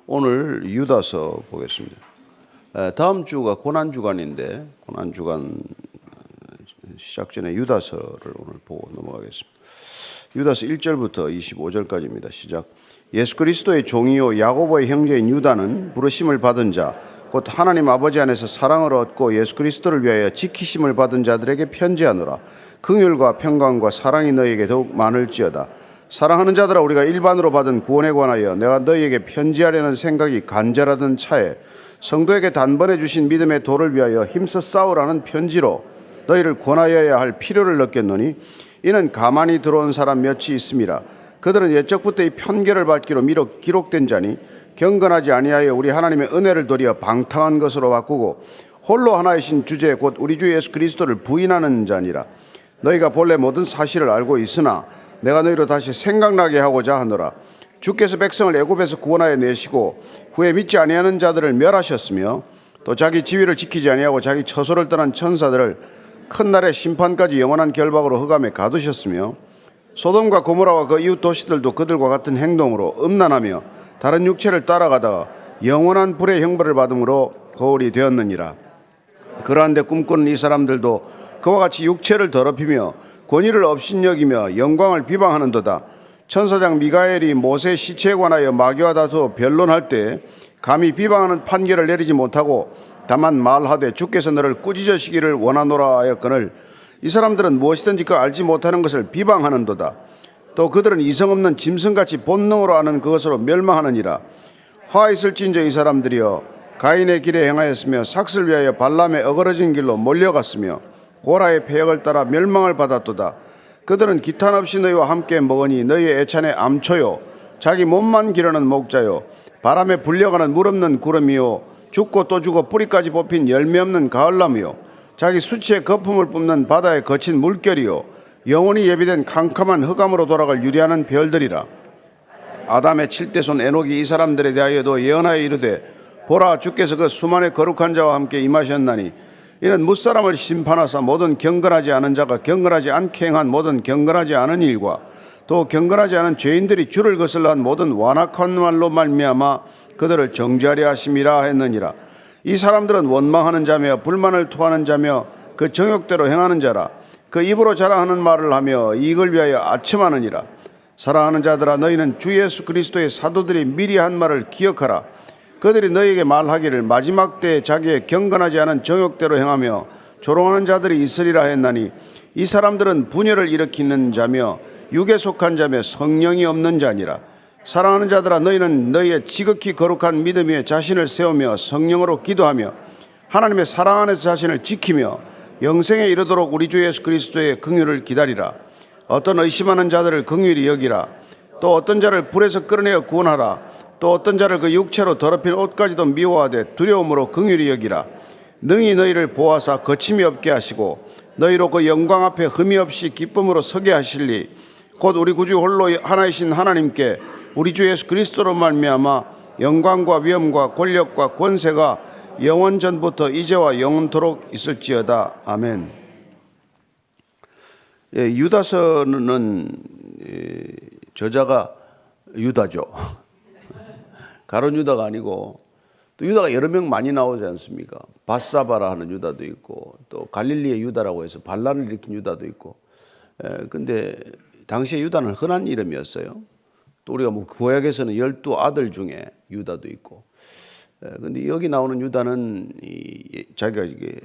오늘 유다서 보겠습니다. 다음 주가 고난주간인데 고난주간 시작 전에 유다서를 오늘 보고 넘어가겠습니다. 유다서 1절부터 25절까지입니다. 시작. 예수 그리스도의 종이요 야고보의 형제인 유다는 부르심을 받은 자 곧 하나님 아버지 안에서 사랑을 얻고 예수 그리스도를 위하여 지키심을 받은 자들에게 편지하노라. 긍휼과 평강과 사랑이 너희에게 더욱 많을지어다. 사랑하는 자들아, 우리가 일반으로 받은 구원에 관하여 내가 너희에게 편지하려는 생각이 간절하던 차에 성도에게 단번에 주신 믿음의 도를 위하여 힘써 싸우라는 편지로 너희를 권하여야 할 필요를 느꼈노니 이는 가만히 들어온 사람 몇이 있음이라. 그들은 옛적부터 이 편결을 받기로 미리 기록된 자니 경건하지 아니하여 우리 하나님의 은혜를 도리어 방탕한 것으로 바꾸고 홀로 하나이신 주제 곧 우리 주 예수 그리스도를 부인하는 자니라. 너희가 본래 모든 사실을 알고 있으나 내가 너희로 다시 생각나게 하고자 하노라. 주께서 백성을 애굽에서 구원하여 내시고 후에 믿지 아니하는 자들을 멸하셨으며 또 자기 지위를 지키지 아니하고 자기 처소를 떠난 천사들을 큰 날의 심판까지 영원한 결박으로 흑암에 가두셨으며 소돔과 고모라와 그 이웃 도시들도 그들과 같은 행동으로 음란하며 다른 육체를 따라가다가 영원한 불의 형벌을 받음으로 거울이 되었느니라. 그러한데 꿈꾸는 이 사람들도 그와 같이 육체를 더럽히며 권위를 업신여기며 영광을 비방하는도다. 천사장 미가엘이 모세 시체에 관하여 마귀와 다투어 변론할 때 감히 비방하는 판결을 내리지 못하고 다만 말하되 주께서 너를 꾸짖으시기를 원하노라 하였거늘 이 사람들은 무엇이든지 그 알지 못하는 것을 비방하는도다. 또 그들은 이성 없는 짐승같이 본능으로 아는 그것으로 멸망하느니라. 화 있을진저 이 사람들이여 가인의 길에 행하였으며 삭슬 위하여 발람의 어그러진 길로 몰려갔으며 고라의 패역을 따라 멸망을 받았도다. 그들은 기탄 없이 너희와 함께 먹으니 너희의 애찬의 암초요 자기 몸만 기르는 목자요 바람에 불려가는 물 없는 구름이요 죽고 또 죽어 뿌리까지 뽑힌 열매 없는 가을나무요 자기 수치의 거품을 뿜는 바다의 거친 물결이요 영원히 예비된 캄캄한 흑암으로 돌아갈 유리하는 별들이라. 아담의 7대손 에녹이 이 사람들에 대하여도 예언하여 이르되 보라, 주께서 그 수만의 거룩한 자와 함께 임하셨나니 이는 무사람을 심판하사 모든 경건하지 않은 자가 경건하지 않게 행한 모든 경건하지 않은 일과 또 경건하지 않은 죄인들이 주를 거슬러 한 모든 완악한 말로 말미암아 그들을 정죄하려 하심이라 했느니라. 이 사람들은 원망하는 자며 불만을 토하는 자며 그 정욕대로 행하는 자라. 그 입으로 자랑하는 말을 하며 이익을 위하여 아첨하느니라. 사랑하는 자들아, 너희는 주 예수 그리스도의 사도들이 미리 한 말을 기억하라. 그들이 너희에게 말하기를 마지막 때에 자기의 경건하지 않은 정욕대로 행하며 조롱하는 자들이 있으리라 했나니 이 사람들은 분열을 일으키는 자며 육에 속한 자며 성령이 없는 자니라. 사랑하는 자들아, 너희는 너희의 지극히 거룩한 믿음 위에 자신을 세우며 성령으로 기도하며 하나님의 사랑 안에서 자신을 지키며 영생에 이르도록 우리 주 예수 그리스도의 긍휼을 기다리라. 어떤 의심하는 자들을 긍휼히 여기라. 또 어떤 자를 불에서 끌어내어 구원하라. 또 어떤 자를 그 육체로 더럽힌 옷까지도 미워하되 두려움으로 긍휼히 여기라. 능히 너희를 보호하사 거침이 없게 하시고 너희로 그 영광 앞에 흠이 없이 기쁨으로 서게 하실리. 곧 우리 구주 홀로 하나이신 하나님께 우리 주 예수 그리스도로 말미암아 영광과 위엄과 권력과 권세가 영원 전부터 이제와 영원토록 있을지어다. 아멘. 유다서는 저자가 유다죠. 가룟 유다가 아니고 또 유다가 여러 명 많이 나오지 않습니까? 바사바라 하는 유다도 있고 또 갈릴리의 유다라고 해서 반란을 일으킨 유다도 있고. 근데 당시에 유다는 흔한 이름이었어요. 또 우리가 뭐 구약에서는 12아들 중에 유다도 있고. 근데 여기 나오는 유다는 자기가 이게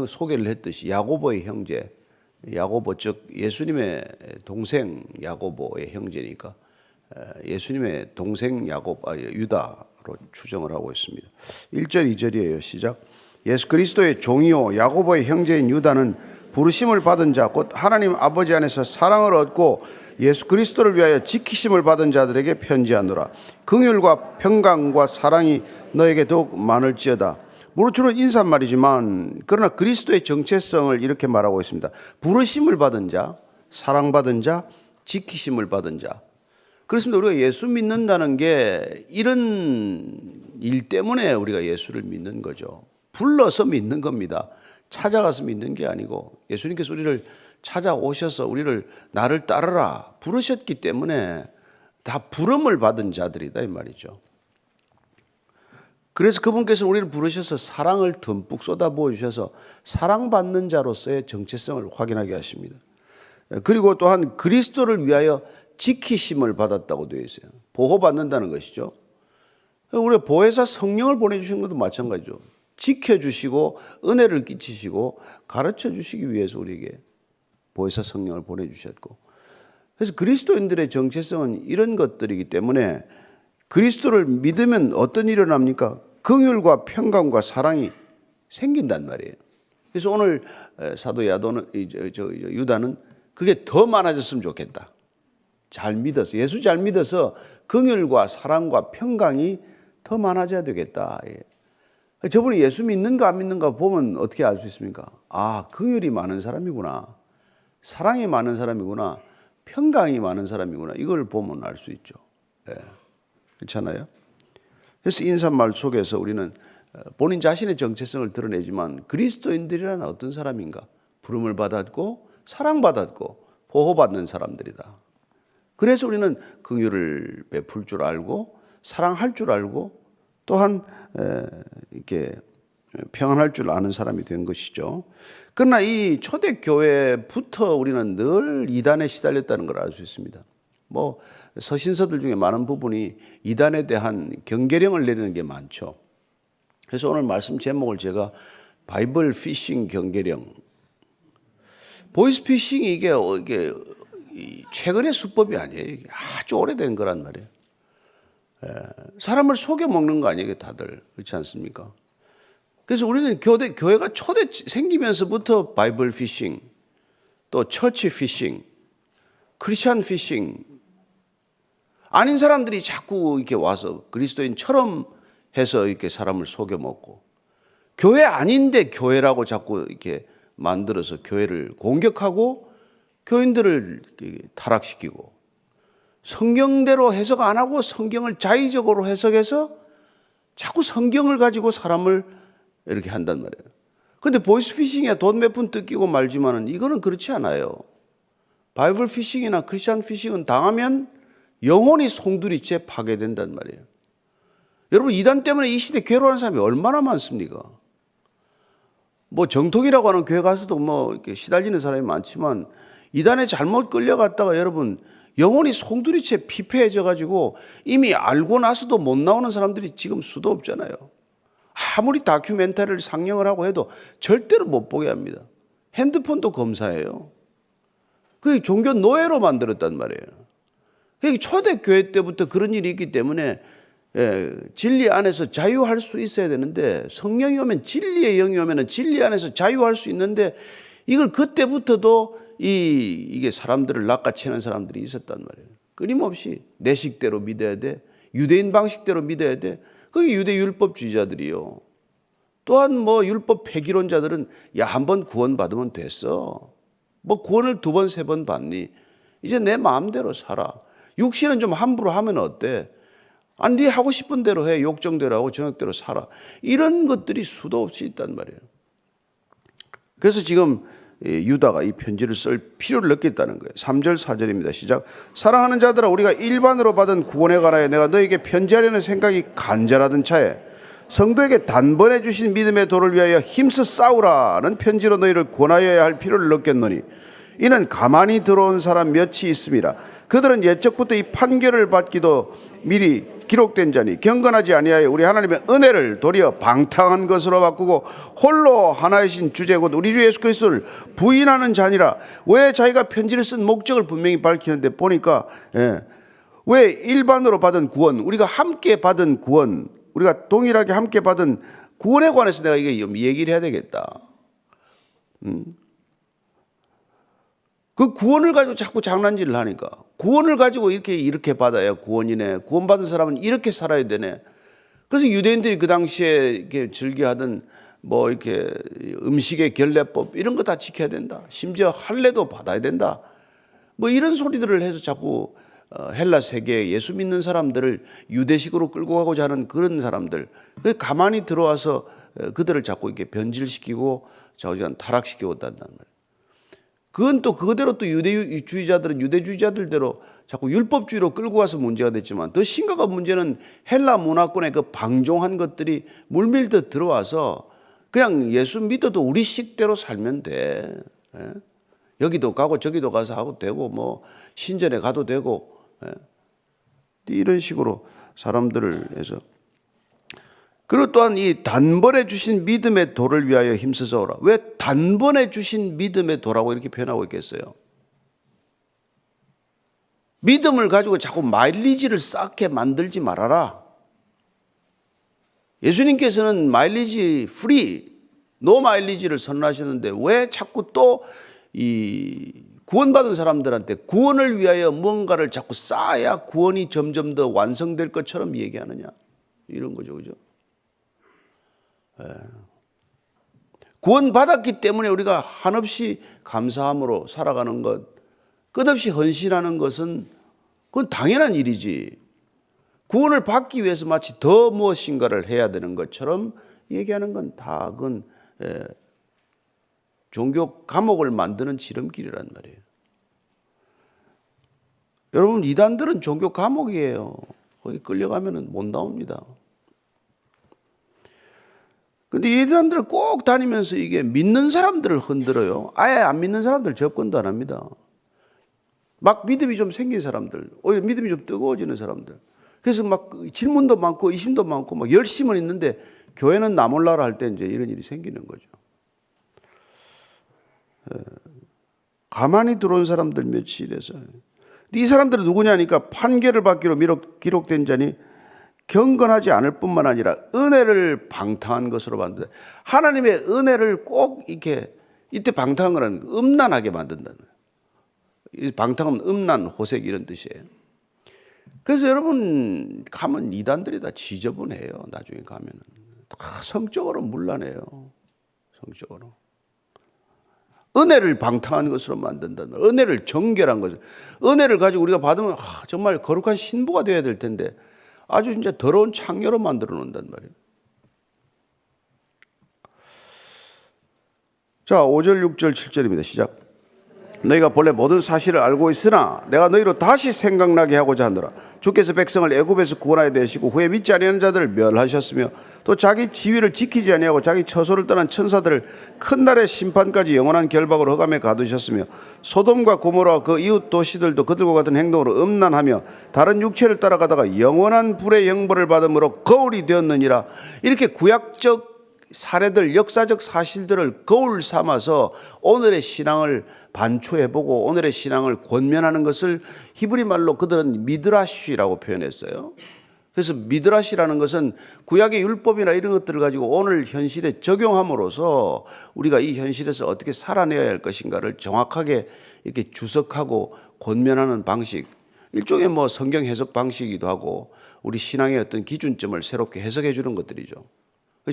소개를 했듯이 야고보의 형제, 야고보 즉 예수님의 동생 야고보의 형제니까 예수님의 동생 유다로 추정을 하고 있습니다. 1절 2절이에요. 시작. 예수 그리스도의 종이요 야고보의 형제인 유다는 부르심을 받은 자 곧 하나님 아버지 안에서 사랑을 얻고 예수 그리스도를 위하여 지키심을 받은 자들에게 편지하노라. 긍휼과 평강과 사랑이 너에게 더욱 많을지어다. 물론 주로 인사말이지만 그러나 그리스도의 정체성을 이렇게 말하고 있습니다. 부르심을 받은 자, 사랑받은 자, 지키심을 받은 자. 그렇습니다. 우리가 예수 믿는다는 게 이런 일 때문에 우리가 예수를 믿는 거죠. 불러서 믿는 겁니다. 찾아가서 믿는 게 아니고 예수님께서 우리를 찾아오셔서 우리를 나를 따르라 부르셨기 때문에 다 부름을 받은 자들이다 이 말이죠. 그래서 그분께서 우리를 부르셔서 사랑을 듬뿍 쏟아부어 주셔서 사랑받는 자로서의 정체성을 확인하게 하십니다. 그리고 또한 그리스도를 위하여 지키심을 받았다고 되어 있어요. 보호받는다는 것이죠. 우리가 보혜사 성령을 보내주신 것도 마찬가지죠. 지켜주시고 은혜를 끼치시고 가르쳐주시기 위해서 우리에게 보혜사 성령을 보내주셨고, 그래서 그리스도인들의 정체성은 이런 것들이기 때문에 그리스도를 믿으면 어떤 일이 일어납니까? 긍휼과 평강과 사랑이 생긴단 말이에요. 그래서 오늘 사도 유다는 그게 더 많아졌으면 좋겠다. 잘 믿어서, 예수 잘 믿어서 긍휼과 사랑과 평강이 더 많아져야 되겠다. 저분이 예수 믿는가 안 믿는가 보면 어떻게 알 수 있습니까? 아, 긍휼이 많은 사람이구나, 사랑이 많은 사람이구나, 평강이 많은 사람이구나, 이걸 보면 알 수 있죠. 그렇잖아요? 그래서 인사말 속에서 우리는 본인 자신의 정체성을 드러내지만 그리스도인들이란 어떤 사람인가? 부름을 받았고 사랑받았고 보호받는 사람들이다. 그래서 우리는 긍휼을 베풀 줄 알고 사랑할 줄 알고 또한 이렇게 평안할 줄 아는 사람이 된 것이죠. 그러나 이 초대교회부터 우리는 늘 이단에 시달렸다는 걸 알 수 있습니다. 뭐 서신서들 중에 많은 부분이 이단에 대한 경계령을 내리는 게 많죠. 그래서 오늘 말씀 제목을 제가 바이블 피싱 경계령. 보이스 피싱이 이게 최근의 수법이 아니에요. 이게 아주 오래된 거란 말이에요. 사람을 속여 먹는 거 아니에요, 다들. 그렇지 않습니까? 그래서 우리는 교회가 초대 생기면서부터 바이블 피싱, 또 처치 피싱, 크리스천 피싱, 아닌 사람들이 자꾸 이렇게 와서 그리스도인처럼 해서 이렇게 사람을 속여 먹고, 교회 아닌데 교회라고 자꾸 이렇게 만들어서 교회를 공격하고 교인들을 타락시키고, 성경대로 해석 안 하고 성경을 자의적으로 해석해서 자꾸 성경을 가지고 사람을 이렇게 한단 말이에요. 그런데 보이스피싱에 돈 몇 푼 뜯기고 말지만은 이거는 그렇지 않아요. 바이블 피싱이나 크리스천 피싱은 당하면 영혼이 송두리째 파괴된단 말이에요. 여러분, 이단 때문에 이 시대 괴로워하는 사람이 얼마나 많습니까? 뭐 정통이라고 하는 교회 가서도 뭐 이렇게 시달리는 사람이 많지만 이단에 잘못 끌려갔다가 여러분 영혼이 송두리째 피폐해져 가지고 이미 알고 나서도 못 나오는 사람들이 지금 수도 없잖아요. 아무리 다큐멘터리를 상영을 하고 해도 절대로 못 보게 합니다. 핸드폰도 검사해요. 그게 종교 노예로 만들었단 말이에요. 초대교회 때부터 그런 일이 있기 때문에 진리 안에서 자유할 수 있어야 되는데, 성령이 오면, 진리의 영이 오면 진리 안에서 자유할 수 있는데, 이걸 그때부터도 이게 사람들을 낚아채는 사람들이 있었단 말이에요. 끊임없이 내 식대로 믿어야 돼, 유대인 방식대로 믿어야 돼. 그게 유대 율법주의자들이요. 또한 뭐 율법 폐기론자들은 야, 한 번 구원 받으면 됐어. 뭐 구원을 2번, 3번 받니? 이제 내 마음대로 살아. 육신은 좀 함부로 하면 어때? 아니, 네 하고 싶은 대로 해. 욕정대로 하고 정욕대로 살아. 이런 것들이 수도 없이 있단 말이에요. 그래서 지금 유다가 이 편지를 쓸 필요를 느꼈다는 거예요. 3절 4절입니다. 시작. 사랑하는 자들아, 우리가 일반으로 받은 구원에 관하여 내가 너에게 편지하려는 생각이 간절하던 차에 성도에게 단번에 주신 믿음의 도를 위하여 힘써 싸우라는 편지로 너희를 권하여야 할 필요를 느꼈노니, 이는 가만히 들어온 사람 몇이 있음이라. 그들은 옛적부터 이 판결을 받기도 미리 기록된 자니 경건하지 아니하여 우리 하나님의 은혜를 도리어 방탕한 것으로 바꾸고 홀로 하나이신 주제 곧 우리 주 예수 그리스도를 부인하는 자니라. 왜 자기가 편지를 쓴 목적을 분명히 밝히는데 보니까 왜 일반으로 받은 구원, 우리가 함께 받은 구원, 우리가 동일하게 함께 받은 구원에 관해서 내가 이게 얘기를 해야 되겠다. 그 구원을 가지고 자꾸 장난질을 하니까, 구원을 가지고 이렇게 받아야 구원이네, 구원받은 사람은 이렇게 살아야 되네. 그래서 유대인들이 그 당시에 이렇게 즐겨하던 뭐 이렇게 음식의 결례법 이런 거 다 지켜야 된다. 심지어 할례도 받아야 된다. 뭐 이런 소리들을 해서 자꾸 헬라 세계에 예수 믿는 사람들을 유대식으로 끌고 가고자 하는 그런 사람들, 가만히 들어와서 그들을 자꾸 이렇게 변질시키고 타락시키고 있단 말이에요. 그건 또 그대로 또 유대주의자들은 유대주의자들대로 자꾸 율법주의로 끌고 가서 문제가 됐지만, 더 심각한 문제는 헬라 문화권의 그 방종한 것들이 물밀듯 들어와서 그냥 예수 믿어도 우리 식대로 살면 돼. 예? 여기도 가고 저기도 가서 하고 되고 뭐 신전에 가도 되고, 예? 이런 식으로 사람들을 해서. 그리고 또한 이 단번에 주신 믿음의 도를 위하여 힘써서 오라. 왜 단번에 주신 믿음의 도라고 이렇게 표현하고 있겠어요? 믿음을 가지고 자꾸 마일리지를 쌓게 만들지 말아라. 예수님께서는 마일리지 프리, 노 마일리지를 선언하셨는데 왜 자꾸 또 이 구원받은 사람들한테 구원을 위하여 뭔가를 자꾸 쌓아야 구원이 점점 더 완성될 것처럼 얘기하느냐, 이런 거죠, 그죠? 구원받았기 때문에 우리가 한없이 감사함으로 살아가는 것, 끝없이 헌신하는 것은 그건 당연한 일이지. 구원을 받기 위해서 마치 더 무엇인가를 해야 되는 것처럼 얘기하는 건 다 그건 종교 감옥을 만드는 지름길이란 말이에요. 여러분, 이단들은 종교 감옥이에요. 거기 끌려가면 못 나옵니다. 근데 이 사람들은 꼭 다니면서 이게 믿는 사람들을 흔들어요. 아예 안 믿는 사람들 접근도 안 합니다. 막 믿음이 좀 생긴 사람들, 오히려 믿음이 좀 뜨거워지는 사람들. 그래서 막 질문도 많고 의심도 많고 막 열심은 있는데 교회는 나 몰라라 할 때 이제 이런 일이 생기는 거죠. 가만히 들어온 사람들 며칠에서. 이 사람들은 누구냐니까 판결을 받기로 기록된 자니 경건하지 않을 뿐만 아니라 은혜를 방탕한 것으로 만든다. 하나님의 은혜를 꼭 이렇게, 이때 방탕한 거라는 음란하게 만든다는 거예요. 방탕하면 음란, 호색 이런 뜻이에요. 그래서 여러분 가면 이단들이 다 지저분해요. 나중에 가면은 다 성적으로 문란해요. 성적으로. 은혜를 방탕한 것으로 만든다는 거예요. 은혜를 정결한 것을. 은혜를 가지고 우리가 받으면 정말 거룩한 신부가 되어야 될 텐데 아주 진짜 더러운 창녀로 만들어 놓는단 말이에요. 자, 5절, 6절, 7절입니다. 시작. 너희가 본래 모든 사실을 알고 있으나 내가 너희로 다시 생각나게 하고자 하노라. 주께서 백성을 애굽에서 구원하여 내시고 후에 믿지 아니하는 자들을 멸하셨으며 또 자기 지위를 지키지 아니하고 자기 처소를 떠난 천사들을 큰 날의 심판까지 영원한 결박으로 흑암에 가두셨으며 소돔과 고모라와 그 이웃 도시들도 그들과 같은 행동으로 음란하며 다른 육체를 따라가다가 영원한 불의 형벌을 받음으로 거울이 되었느니라. 이렇게 구약적 사례들, 역사적 사실들을 거울 삼아서 오늘의 신앙을 반추해보고 오늘의 신앙을 권면하는 것을 히브리 말로 그들은 미드라시라고 표현했어요. 그래서 미드라시라는 것은 구약의 율법이나 이런 것들을 가지고 오늘 현실에 적용함으로써 우리가 이 현실에서 어떻게 살아내야 할 것인가를 정확하게 이렇게 주석하고 권면하는 방식, 일종의 뭐 성경 해석 방식이기도 하고 우리 신앙의 어떤 기준점을 새롭게 해석해 주는 것들이죠.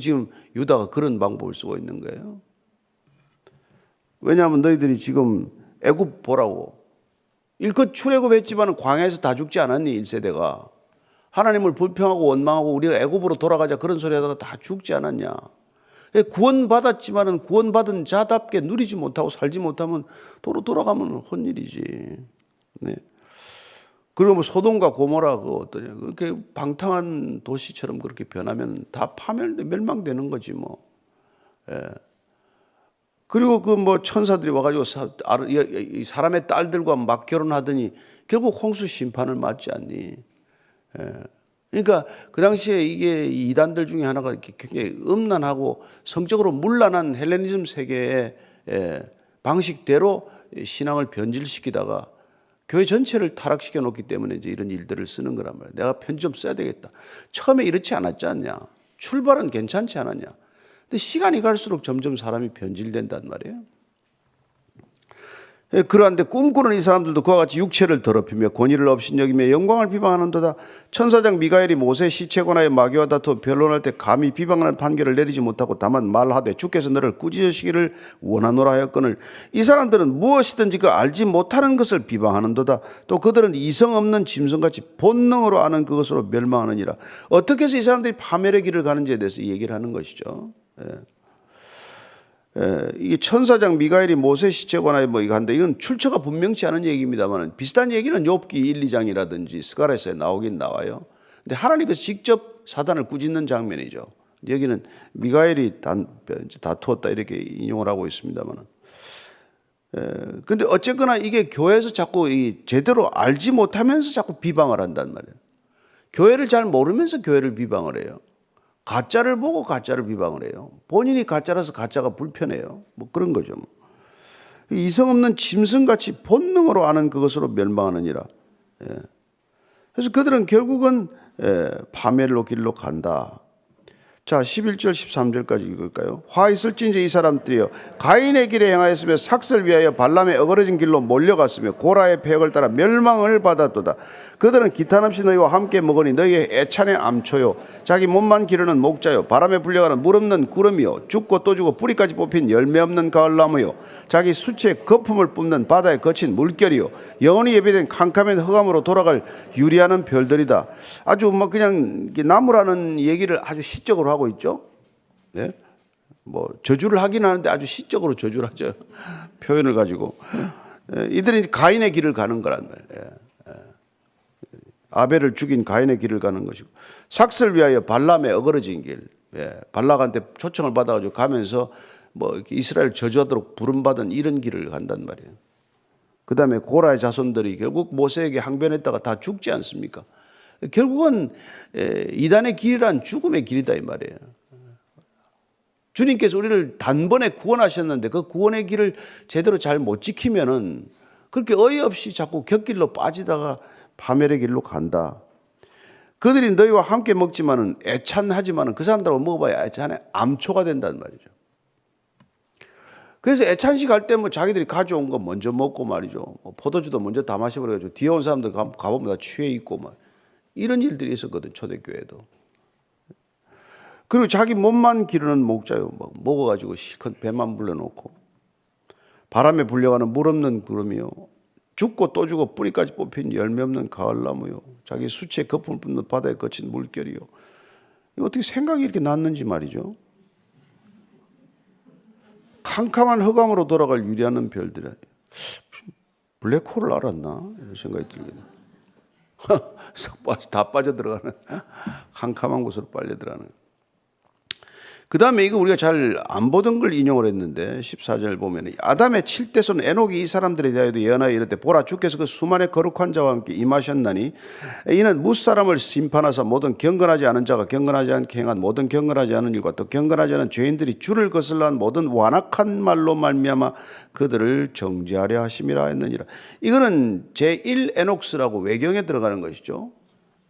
지금 유다가 그런 방법을 쓰고 있는 거예요. 왜냐하면 너희들이 지금 애굽 보라고 일껏 출애굽했지만 광야에서 다 죽지 않았니? 1세대가 하나님을 불평하고 원망하고 우리가 애굽으로 돌아가자 그런 소리 하다가 다 죽지 않았냐? 구원받았지만 구원받은 자답게 누리지 못하고 살지 못하면 도로 돌아가면 혼일이지. 네. 그리고 뭐 소돔과 고모라 그 어떠냐? 그렇게 방탕한 도시처럼 그렇게 변하면 다 멸망되는 거지 뭐. 예. 그리고 그 뭐 천사들이 와가지고 사람의 딸들과 막 결혼하더니 결국 홍수 심판을 맞지 않니? 예. 그러니까 그 당시에 이게 이단들 중에 하나가 굉장히 음란하고 성적으로 문란한 헬레니즘 세계의 방식대로 신앙을 변질시키다가 교회 전체를 타락시켜 놓기 때문에 이제 이런 일들을 쓰는 거란 말이야. 내가 편 좀 써야 되겠다. 처음에 이렇지 않았지 않냐? 출발은 괜찮지 않았냐? 근데 시간이 갈수록 점점 사람이 변질된단 말이에요. 그러한데 꿈꾸는 이 사람들도 그와 같이 육체를 더럽히며 권위를 업신여기며 영광을 비방하는도다. 천사장 미가엘이 모세 시체 관하여 마귀와 다투어 변론할 때 감히 비방하는 판결을 내리지 못하고 다만 말하되 주께서 너를 꾸짖으시기를 원하노라 하였거늘 이 사람들은 무엇이든지 그 알지 못하는 것을 비방하는도다. 또 그들은 이성 없는 짐승같이 본능으로 아는 그것으로 멸망하느니라. 어떻게 해서 이 사람들이 파멸의 길을 가는지에 대해서 얘기를 하는 것이죠. 이게 천사장 미가엘이 모세 시체 관하여 뭐 이거 한데 이건 출처가 분명치 않은 얘기입니다만 비슷한 얘기는 욥기 1, 2장이라든지 스가랴서에 나오긴 나와요. 근데 하나님께서 직접 사단을 꾸짖는 장면이죠. 여기는 미가엘이 다투었다 이렇게 인용을 하고 있습니다만. 근데 어쨌거나 이게 교회에서 자꾸 제대로 알지 못하면서 자꾸 비방을 한단 말이에요. 교회를 잘 모르면서 교회를 비방을 해요. 가짜를 보고 가짜를 비방을 해요. 본인이 가짜라서 가짜가 불편해요. 뭐 그런 거죠. 이성 없는 짐승같이 본능으로 아는 그것으로 멸망하느니라. 그래서 그들은 결국은 파멸로 길로 간다. 자, 11절 13절까지 읽을까요? 화 있을진저 이 사람들이여 가인의 길에 행하였으며 삭설 위하여 발람의 어그러진 길로 몰려갔으며 고라의 폐역을 따라 멸망을 받았도다. 그들은 기탄없이 너희와 함께 먹으니 너희의 애찬의 암초요 자기 몸만 기르는 목자요 바람에 불려가는 물 없는 구름이요 죽고 또 죽고 뿌리까지 뽑힌 열매 없는 가을나무요 자기 수치의 거품을 뿜는 바다에 거친 물결이요 영원히 예비된 캄캄한 흑암으로 돌아갈 유리하는 별들이다. 아주 뭐 그냥 나무라는 얘기를 아주 시적으로 하고 있죠. 네? 뭐 저주를 하긴 하는데 아주 시적으로 저주를 하죠. 표현을 가지고 이들이 가인의 길을 가는 거란 말이에요. 아벨을 죽인 가인의 길을 가는 것이고 삭설 위하여 발람의 어그러진 길, 발락한테 초청을 받아가지고 가면서 뭐 이렇게 이스라엘 저주하도록 부름받은 이런 길을 간단 말이에요. 그 다음에 고라의 자손들이 결국 모세에게 항변했다가 다 죽지 않습니까? 결국은 이단의 길이란 죽음의 길이다 이 말이에요. 주님께서 우리를 단번에 구원하셨는데 그 구원의 길을 제대로 잘 못 지키면은 그렇게 어이없이 자꾸 곁길로 빠지다가 파멸의 길로 간다. 그들이 너희와 함께 먹지만은 애찬하지만은 그 사람들하고 먹어봐야 애찬의 암초가 된다는 말이죠. 그래서 애찬식 할 때 뭐 자기들이 가져온 거 먼저 먹고 말이죠. 뭐 포도주도 먼저 다 마셔버려가지고 뒤에 온 사람들 가보면 다 취해 있고 막 이런 일들이 있었거든 초대교회도. 그리고 자기 몸만 기르는 목자요. 뭐 먹어가지고 실컷 배만 불러놓고 바람에 불려가는 물 없는 구름이요. 죽고 또 죽고 뿌리까지 뽑힌 열매 없는 가을나무요. 자기 수치에 거품을 뿜는 바다에 거친 물결이요. 어떻게 생각이 이렇게 났는지 말이죠. 캄캄한 흑암으로 돌아갈 유리하는 별들이 블랙홀을 알았나? 이런 생각이 들거든요. 다 빠져들어가는 캄캄한 곳으로 빨려 들어가는. 그 다음에 이거 우리가 잘 안 보던 걸 인용을 했는데 14절 보면 아담의 7대손 에녹이 이 사람들에 대하여도 예언하여 이르되 보라 주께서 그 수만의 거룩한 자와 함께 임하셨나니 이는 무사람을 심판하사 모든 경건하지 않은 자가 경건하지 않게 행한 모든 경건하지 않은 일과 또 경건하지 않은 죄인들이 주를 거슬러 한 모든 완악한 말로 말미암아 그들을 정죄하려 하심이라 했느니라. 이거는 제1 에녹스라고 외경에 들어가는 것이죠.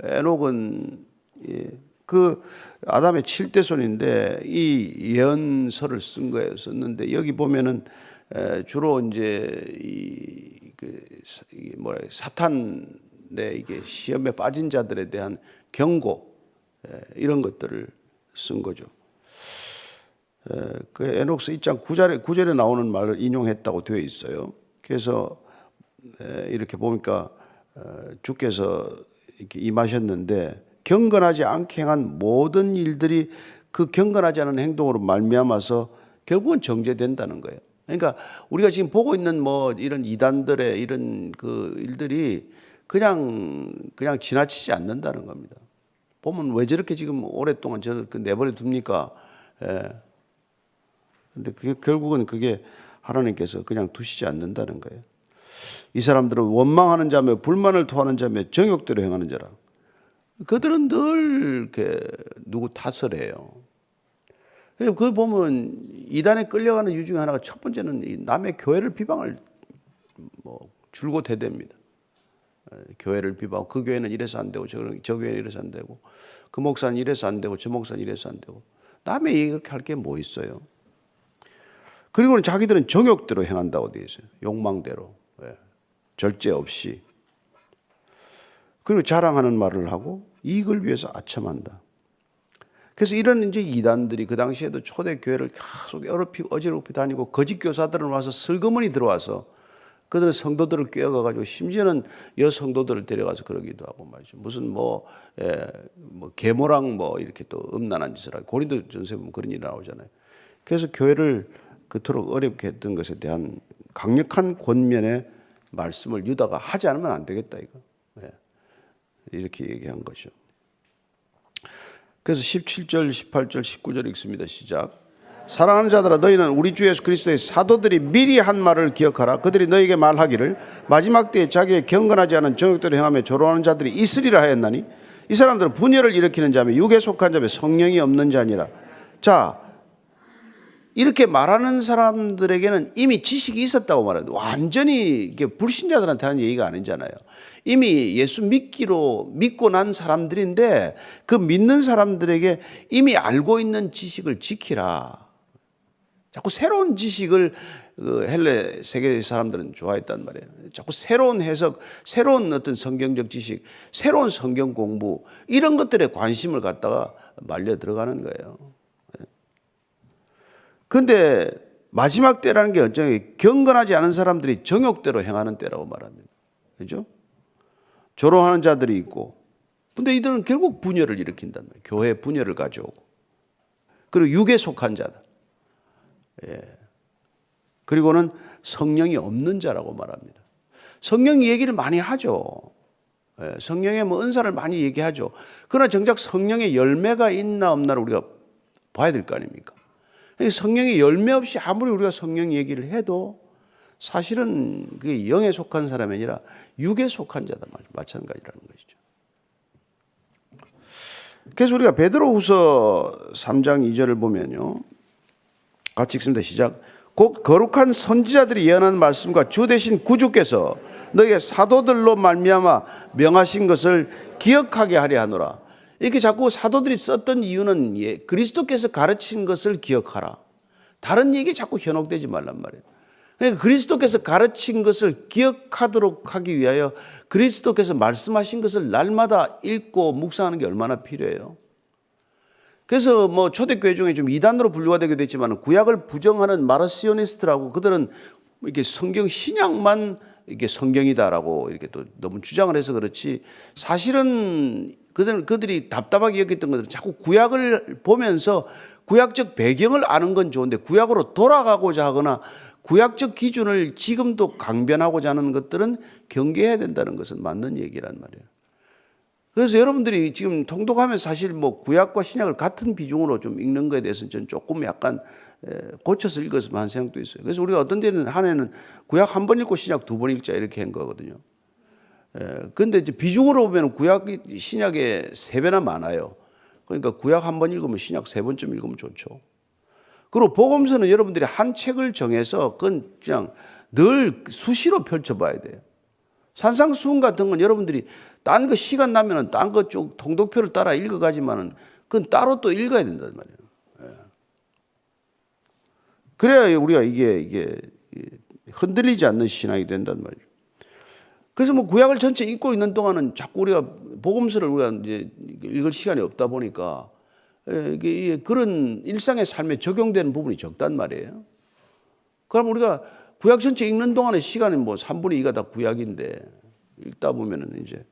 에녹은 그 아담의 7대손인데 이 예언서를 쓴 거예요. 썼는데 여기 보면은 주로 이제 사탄의 이게 시험에 빠진 자들에 대한 경고 이런 것들을 쓴 거죠. 그 에녹스 1장 9절에 나오는 말을 인용했다고 되어 있어요. 그래서 이렇게 보니까 주께서 이렇게 임하셨는데 경건하지 않게 행한 모든 일들이 그 경건하지 않은 행동으로 말미암아서 결국은 정죄된다는 거예요. 그러니까 우리가 지금 보고 있는 뭐 이런 이단들의 이런 그 일들이 그냥 지나치지 않는다는 겁니다. 보면 왜 저렇게 지금 오랫동안 저렇게 내버려 둡니까? 근데 그게 결국은 그게 하나님께서 그냥 두시지 않는다는 거예요. 이 사람들은 원망하는 자며 불만을 토하는 자며 정욕대로 행하는 자라. 그들은 늘 이렇게 누구 탓을 해요. 그걸 보면 이단에 끌려가는 이유 중에 하나가 첫 번째는 남의 교회를 비방을 뭐 줄곧 대됩니다. 교회를 비방, 그 교회는 이래서 안 되고 저 교회는 이래서 안 되고 그 목사는 이래서 안 되고 저 목사는 이래서 안 되고 남의 얘기 그렇게 할 게 뭐 있어요. 그리고는 자기들은 정욕대로 행한다고 되어 있어요. 욕망대로 절제 없이. 그리고 자랑하는 말을 하고 이익을 위해서 아첨한다. 그래서 이런 이제 이단들이 그 당시에도 초대 교회를 계속 어지럽히 다니고 거짓 교사들은 와서 슬그머니 들어와서 그들은 성도들을 꿰어가지고 심지어는 여성도들을 데려가서 그러기도 하고 말이죠. 무슨 뭐 계모랑 뭐 이렇게 또 음란한 짓을 하고 고린도 전서에 보면 그런 일이 나오잖아요. 그래서 교회를 그토록 어렵게 했던 것에 대한 강력한 권면의 말씀을 유다가 하지 않으면 안 되겠다 이거. 이렇게 얘기한 것이죠. 그래서 17절, 18절, 19절 읽습니다. 시작. 사랑하는 자들아 너희는 우리 주 예수 그리스도의 사도들이 미리 한 말을 기억하라. 그들이 너희에게 말하기를 마지막 때에 자기의 경건하지 않은 정욕대로 행하며 조롱하는 자들이 있으리라 하였나니 이 사람들은 분열을 일으키는 자며 육에 속한 자며 성령이 없는 자니라. 자, 이렇게 말하는 사람들에게는 이미 지식이 있었다고 말해요. 완전히 이게 불신자들한테 하는 얘기가 아니잖아요. 이미 예수 믿고 난 사람들인데 그 믿는 사람들에게 이미 알고 있는 지식을 지키라. 자꾸 새로운 지식을 헬레 세계 사람들은 좋아했단 말이에요. 자꾸 새로운 해석, 새로운 어떤 성경적 지식, 새로운 성경 공부 이런 것들에 관심을 갖다가 말려 들어가는 거예요. 그런데 마지막 때라는 게 언제 경건하지 않은 사람들이 정욕대로 행하는 때라고 말합니다. 그렇죠? 조롱하는 자들이 있고, 근데 이들은 결국 분열을 일으킨단 말이에요. 교회 분열을 가져오고, 그리고 육에 속한 자다. 그리고는 성령이 없는 자라고 말합니다. 성령 얘기를 많이 하죠. 성령의 뭐 은사를 많이 얘기하죠. 그러나 정작 성령의 열매가 있나 없나를 우리가 봐야 될 거 아닙니까? 성령의 열매 없이 아무리 우리가 성령 얘기를 해도 사실은 그게 영에 속한 사람이 아니라 육에 속한 자다 마찬가지라는 것이죠. 그래서 우리가 베드로후서 3장 2절을 보면요, 같이 읽습니다. 시작. 곧 거룩한 선지자들이 예언한 말씀과 주 되신 구주께서 너희의 사도들로 말미암아 명하신 것을 기억하게 하려 하노라. 이렇게 자꾸 사도들이 썼던 이유는 그리스도께서 가르친 것을 기억하라. 다른 얘기에 자꾸 현혹되지 말란 말이에요. 그러니까 그리스도께서 가르친 것을 기억하도록 하기 위하여 그리스도께서 말씀하신 것을 날마다 읽고 묵상하는 게 얼마나 필요해요. 그래서 뭐 초대교회 중에 좀 이단으로 분류가 되기도 했지만 구약을 부정하는 마르시오니스트라고 그들은 이렇게 성경 신약만 이게 성경이다라고 이렇게 또 너무 주장을 해서 그렇지 사실은 그들이 답답하게 여겼던 것들은 자꾸 구약을 보면서 구약적 배경을 아는 건 좋은데 구약으로 돌아가고자 하거나 구약적 기준을 지금도 강변하고자 하는 것들은 경계해야 된다는 것은 맞는 얘기란 말이에요. 그래서 여러분들이 지금 통독하면서 사실 뭐 구약과 신약을 같은 비중으로 좀 읽는 것에 대해서는 저는 조금 약간 고쳐서 읽었으면 하는 생각도 있어요. 그래서 우리가 어떤 데는 한 해는 구약 한 번 읽고 신약 두 번 읽자 이렇게 한 거거든요. 그런데 이제 비중으로 보면 구약이 신약에 3배나 많아요. 그러니까 구약 한 번 읽으면 신약 3번쯤 읽으면 좋죠. 그리고 복음서는 여러분들이 한 책을 정해서 그건 그냥 늘 수시로 펼쳐봐야 돼요. 산상수훈 같은 건 여러분들이 딴 거 시간 나면은 딴 거 쪽 통독표를 따라 읽어가지만은 그건 따로 또 읽어야 된단 말이에요. 그래야 우리가 이게 흔들리지 않는 신앙이 된단 말이에요. 그래서 뭐 구약을 전체 읽고 있는 동안은 자꾸 우리가 복음서를 우리가 이제 읽을 시간이 없다 보니까 이게 그런 일상의 삶에 적용되는 부분이 적단 말이에요. 그럼 우리가 구약 전체 읽는 동안의 시간이 뭐 3분의 2가 다 구약인데 읽다 보면은 이제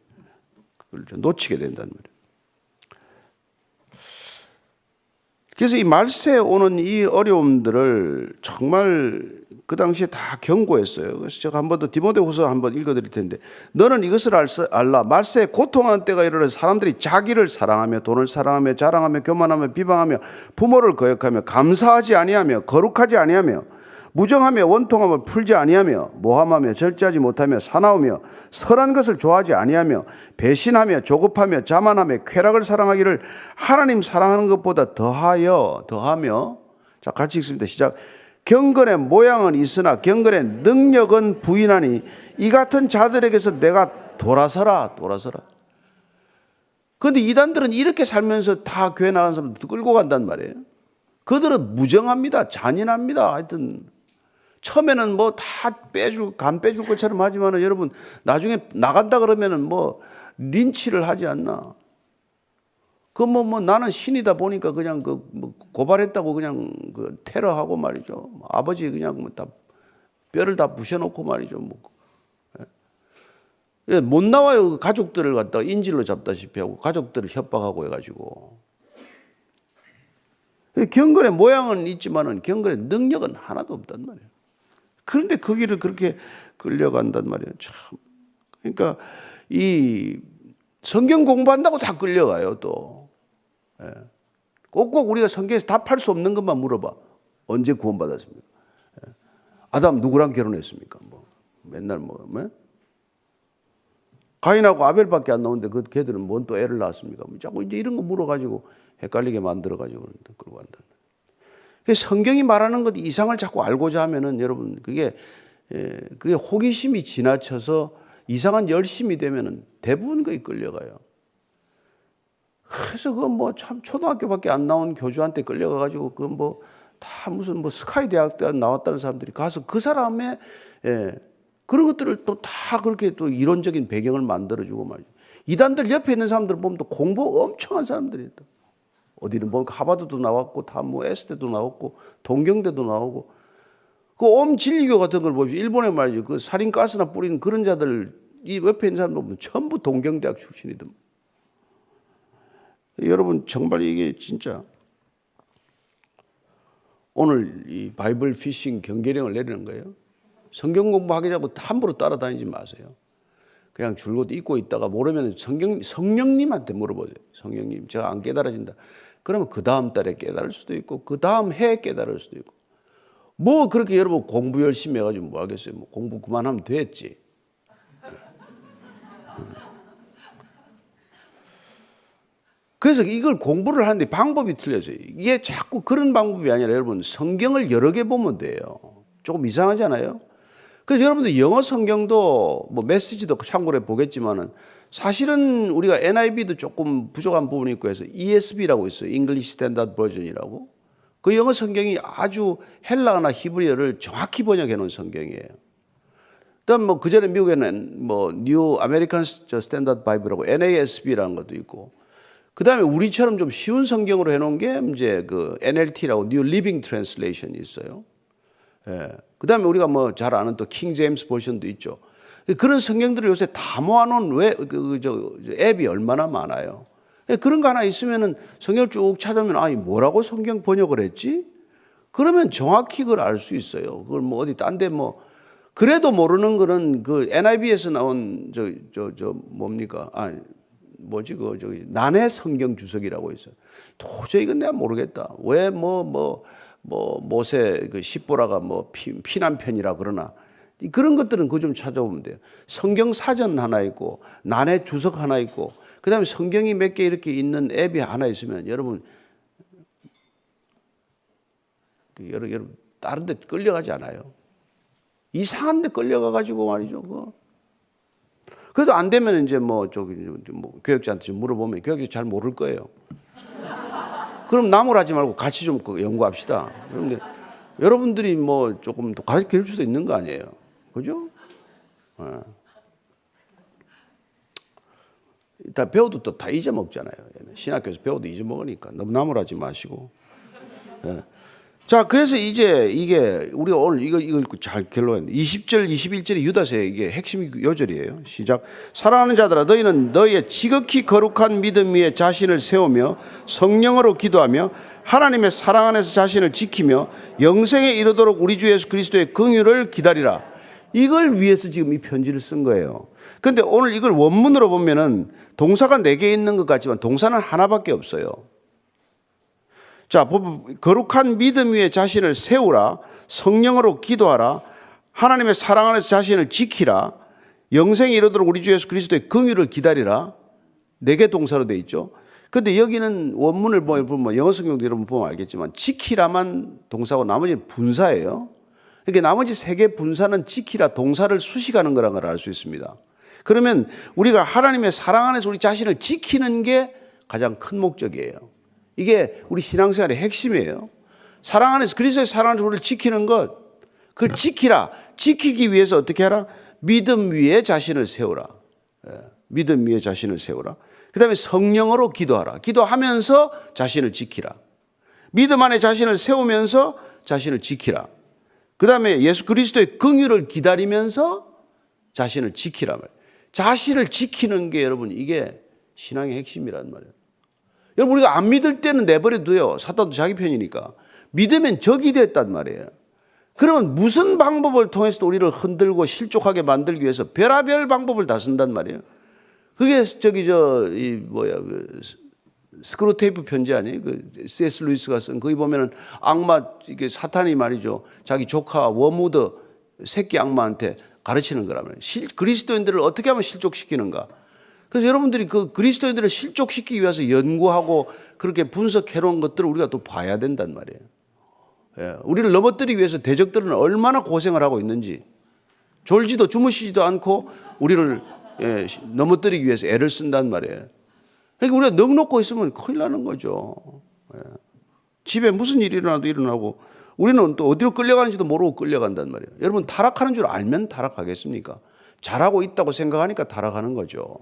그걸 좀 놓치게 된단 말이에요. 그래서 이 말세에 오는 이 어려움들을 정말 그 당시에 다 경고했어요. 그래서 제가 한 번 더 디모데후서 한번 읽어드릴 텐데 너는 이것을 알라. 말세에 고통하는 때가 이르러 사람들이 자기를 사랑하며 돈을 사랑하며 자랑하며 교만하며 비방하며 부모를 거역하며 감사하지 아니하며 거룩하지 아니하며 무정하며 원통함을 풀지 아니하며 모함하며 절제하지 못하며 사나우며 선한 것을 좋아하지 아니하며 배신하며 조급하며 자만하며 쾌락을 사랑하기를 하나님 사랑하는 것보다 더하며 자 같이 읽습니다. 시작. 경건의 모양은 있으나 경건의 능력은 부인하니 이 같은 자들에게서 내가 돌아서라. 그런데 이단들은 이렇게 살면서 다 교회 나가는 사람들 끌고 간단 말이에요. 그들은 무정합니다. 잔인합니다. 하여튼 처음에는 뭐 다 간 빼줄 것처럼 하지만은 여러분 나중에 나간다 그러면은 뭐 린치를 하지 않나. 뭐 나는 신이다 보니까 그냥 뭐 고발했다고 그냥 테러하고 말이죠. 아버지 그냥 뭐 다 뼈를 다 부셔놓고 말이죠. 뭐. 못 나와요. 가족들을 갖다가 인질로 잡다시피 하고 가족들을 협박하고 해가지고. 경건의 모양은 있지만은 경건의 능력은 하나도 없단 말이에요. 그런데 거기를 그렇게 끌려간단 말이에요. 참. 그러니까 이 성경 공부한다고 다 끌려가요, 또. 예. 꼭꼭 우리가 성경에서 답할 수 없는 것만 물어봐. 언제 구원받았습니까? 예. 아담 누구랑 결혼했습니까? 뭐 맨날 뭐 가인하고 아벨밖에 안 나오는데 그 걔들은 뭔 또 애를 낳았습니까? 자꾸 이제 이런 거 물어가지고 헷갈리게 만들어가지고 끌고 간다. 성경이 말하는 것 이상을 자꾸 알고자 하면은 여러분 그게 호기심이 지나쳐서 이상한 열심이 되면은 대부분 거기 끌려가요. 그래서 그건 뭐 참 초등학교밖에 안 나온 교주한테 끌려가가지고 그건 뭐 다 무슨 뭐 스카이 대학교 나왔다는 사람들이 가서 그 사람의 그런 것들을 또 다 그렇게 또 이론적인 배경을 만들어주고 말이죠. 이단들 옆에 있는 사람들 보면 또 공부 엄청 한 사람들이 또 어디는 뭐 하버드도 나왔고 다 뭐 에스테도 나왔고 동경대도 나오고 그 엄진리교 같은 걸 보십시오. 일본에 말이죠. 그 살인 가스나 뿌리는 그런 자들 이 옆에 있는 사람들 보면 전부 동경대학 출신이든. 여러분 정말 이게 진짜 오늘 이 바이블 피싱 경계령을 내리는 거예요. 성경 공부하기 전에 함부로 따라다니지 마세요. 그냥 줄곧 읽고 있다가 모르면 성령님한테 물어보세요. 성령님, 제가 안 깨달아진다. 그러면 그 다음 달에 깨달을 수도 있고, 그 다음 해에 깨달을 수도 있고. 뭐 그렇게 여러분 공부 열심히 해가지고 뭐 하겠어요. 뭐 공부 그만하면 됐지. 그래서 이걸 공부를 하는데 방법이 틀려져요. 이게 자꾸 그런 방법이 아니라 여러분 성경을 여러 개 보면 돼요. 조금 이상하잖아요. 그래서 여러분들 영어 성경도 뭐 메시지도 참고해 보겠지만은 사실은 우리가 NIV도 조금 부족한 부분이 있고 해서 ESV라고 있어요. English Standard Version이라고. 그 영어 성경이 아주 헬라어나 히브리어를 정확히 번역해 놓은 성경이에요. 그다음 뭐 그전에 미국에는 뭐 New American Standard Bible라고 NASB라는 것도 있고. 그다음에 우리처럼 좀 쉬운 성경으로 해 놓은 게 이제 그 NLT라고 New Living Translation이 있어요. 예. 그다음에 우리가 뭐 잘 아는 또 킹 제임스 버전도 있죠. 그런 성경들을 요새 다 모아놓은 앱이 얼마나 많아요. 그런 거 하나 있으면은 성경을 쭉 찾으면 아니 뭐라고 성경 번역을 했지? 그러면 정확히 그걸 알 수 있어요. 그걸 뭐 어디 딴 데 뭐 그래도 모르는 거는 그 NIV에서 나온 뭡니까? 뭐지 그 저기 난해 성경 주석이라고 있어요. 도저히 이건 내가 모르겠다. 왜 모세 그 십보라가 뭐 피난편이라 그러나 그런 것들은 그거 좀 찾아보면 돼요. 성경 사전 하나 있고 난해 주석 하나 있고 그다음에 성경이 몇 개 이렇게 있는 앱이 하나 있으면 여러분 다른 데 끌려가지 않아요. 이상한 데 끌려가 가지고 말이죠. 그래도 안 되면 이제 뭐 교육자한테 좀 물어보면 교육자 잘 모를 거예요. 그럼 나무라지 말고 같이 좀 연구합시다. 그런데 여러분들이 뭐 조금 더 가르쳐 줄 수도 있는 거 아니에요. 그죠? 다 배워도 또 다 잊어먹잖아요. 신학교에서 배워도 잊어먹으니까 너무 나무라지 마시고. 자, 그래서 이제 이게 우리가 오늘 이거 잘 결론했는데 20절, 21절이 유다서의 이게 핵심 요절이에요. 시작. 사랑하는 자들아, 너희는 너희의 지극히 거룩한 믿음 위에 자신을 세우며 성령으로 기도하며 하나님의 사랑 안에서 자신을 지키며 영생에 이르도록 우리 주 예수 그리스도의 긍휼을 기다리라. 이걸 위해서 지금 이 편지를 쓴 거예요. 그런데 오늘 이걸 원문으로 보면은 동사가 4개 있는 것 같지만 동사는 하나밖에 없어요. 자, 거룩한 믿음 위에 자신을 세우라, 성령으로 기도하라, 하나님의 사랑 안에서 자신을 지키라, 영생에 이르도록 우리 주 예수 그리스도의 긍휼을 기다리라. 4개 동사로 되어 있죠. 그런데 여기는 원문을 보면 영어 성경도 여러분 보면 알겠지만 지키라만 동사고 나머지는 분사예요. 그러니까 나머지 3개 분사는 지키라 동사를 수식하는 거라는 걸 알 수 있습니다. 그러면 우리가 하나님의 사랑 안에서 우리 자신을 지키는 게 가장 큰 목적이에요. 이게 우리 신앙생활의 핵심이에요. 사랑 안에서 그리스도의 사랑 안에서 우리를 지키는 것, 그걸 지키라. 지키기 위해서 어떻게 하라? 믿음 위에 자신을 세우라. 믿음 위에 자신을 세우라. 그 다음에 성령으로 기도하라. 기도하면서 자신을 지키라. 믿음 안에 자신을 세우면서 자신을 지키라. 그 다음에 예수 그리스도의 긍휼을 기다리면서 자신을 지키라. 자신을 지키는 게 여러분 이게 신앙의 핵심이란 말이에요. 여러분 우리가 안 믿을 때는 내버려둬요. 사탄도 자기 편이니까. 믿으면 적이 됐단 말이에요. 그러면 무슨 방법을 통해서도 우리를 흔들고 실족하게 만들기 위해서 별의별 방법을 다 쓴단 말이에요. 그게 스크루테이프 편지 아니에요? 그 C.S. 루이스가 쓴 거기 보면은 악마 이게 사탄이 말이죠. 자기 조카 워무드 새끼 악마한테 가르치는 거라면 그리스도인들을 어떻게 하면 실족시키는가. 그래서 여러분들이 그 그리스도인들을 실족시키기 위해서 연구하고 그렇게 분석해놓은 것들을 우리가 또 봐야 된단 말이에요. 예, 우리를 넘어뜨리기 위해서 대적들은 얼마나 고생을 하고 있는지 졸지도 주무시지도 않고 우리를 넘어뜨리기 위해서 애를 쓴단 말이에요. 그러니까 우리가 넋 놓고 있으면 큰일 나는 거죠. 예. 집에 무슨 일이 일어나도 일어나고 우리는 또 어디로 끌려가는지도 모르고 끌려간단 말이에요. 여러분 타락하는 줄 알면 타락하겠습니까? 잘하고 있다고 생각하니까 타락하는 거죠.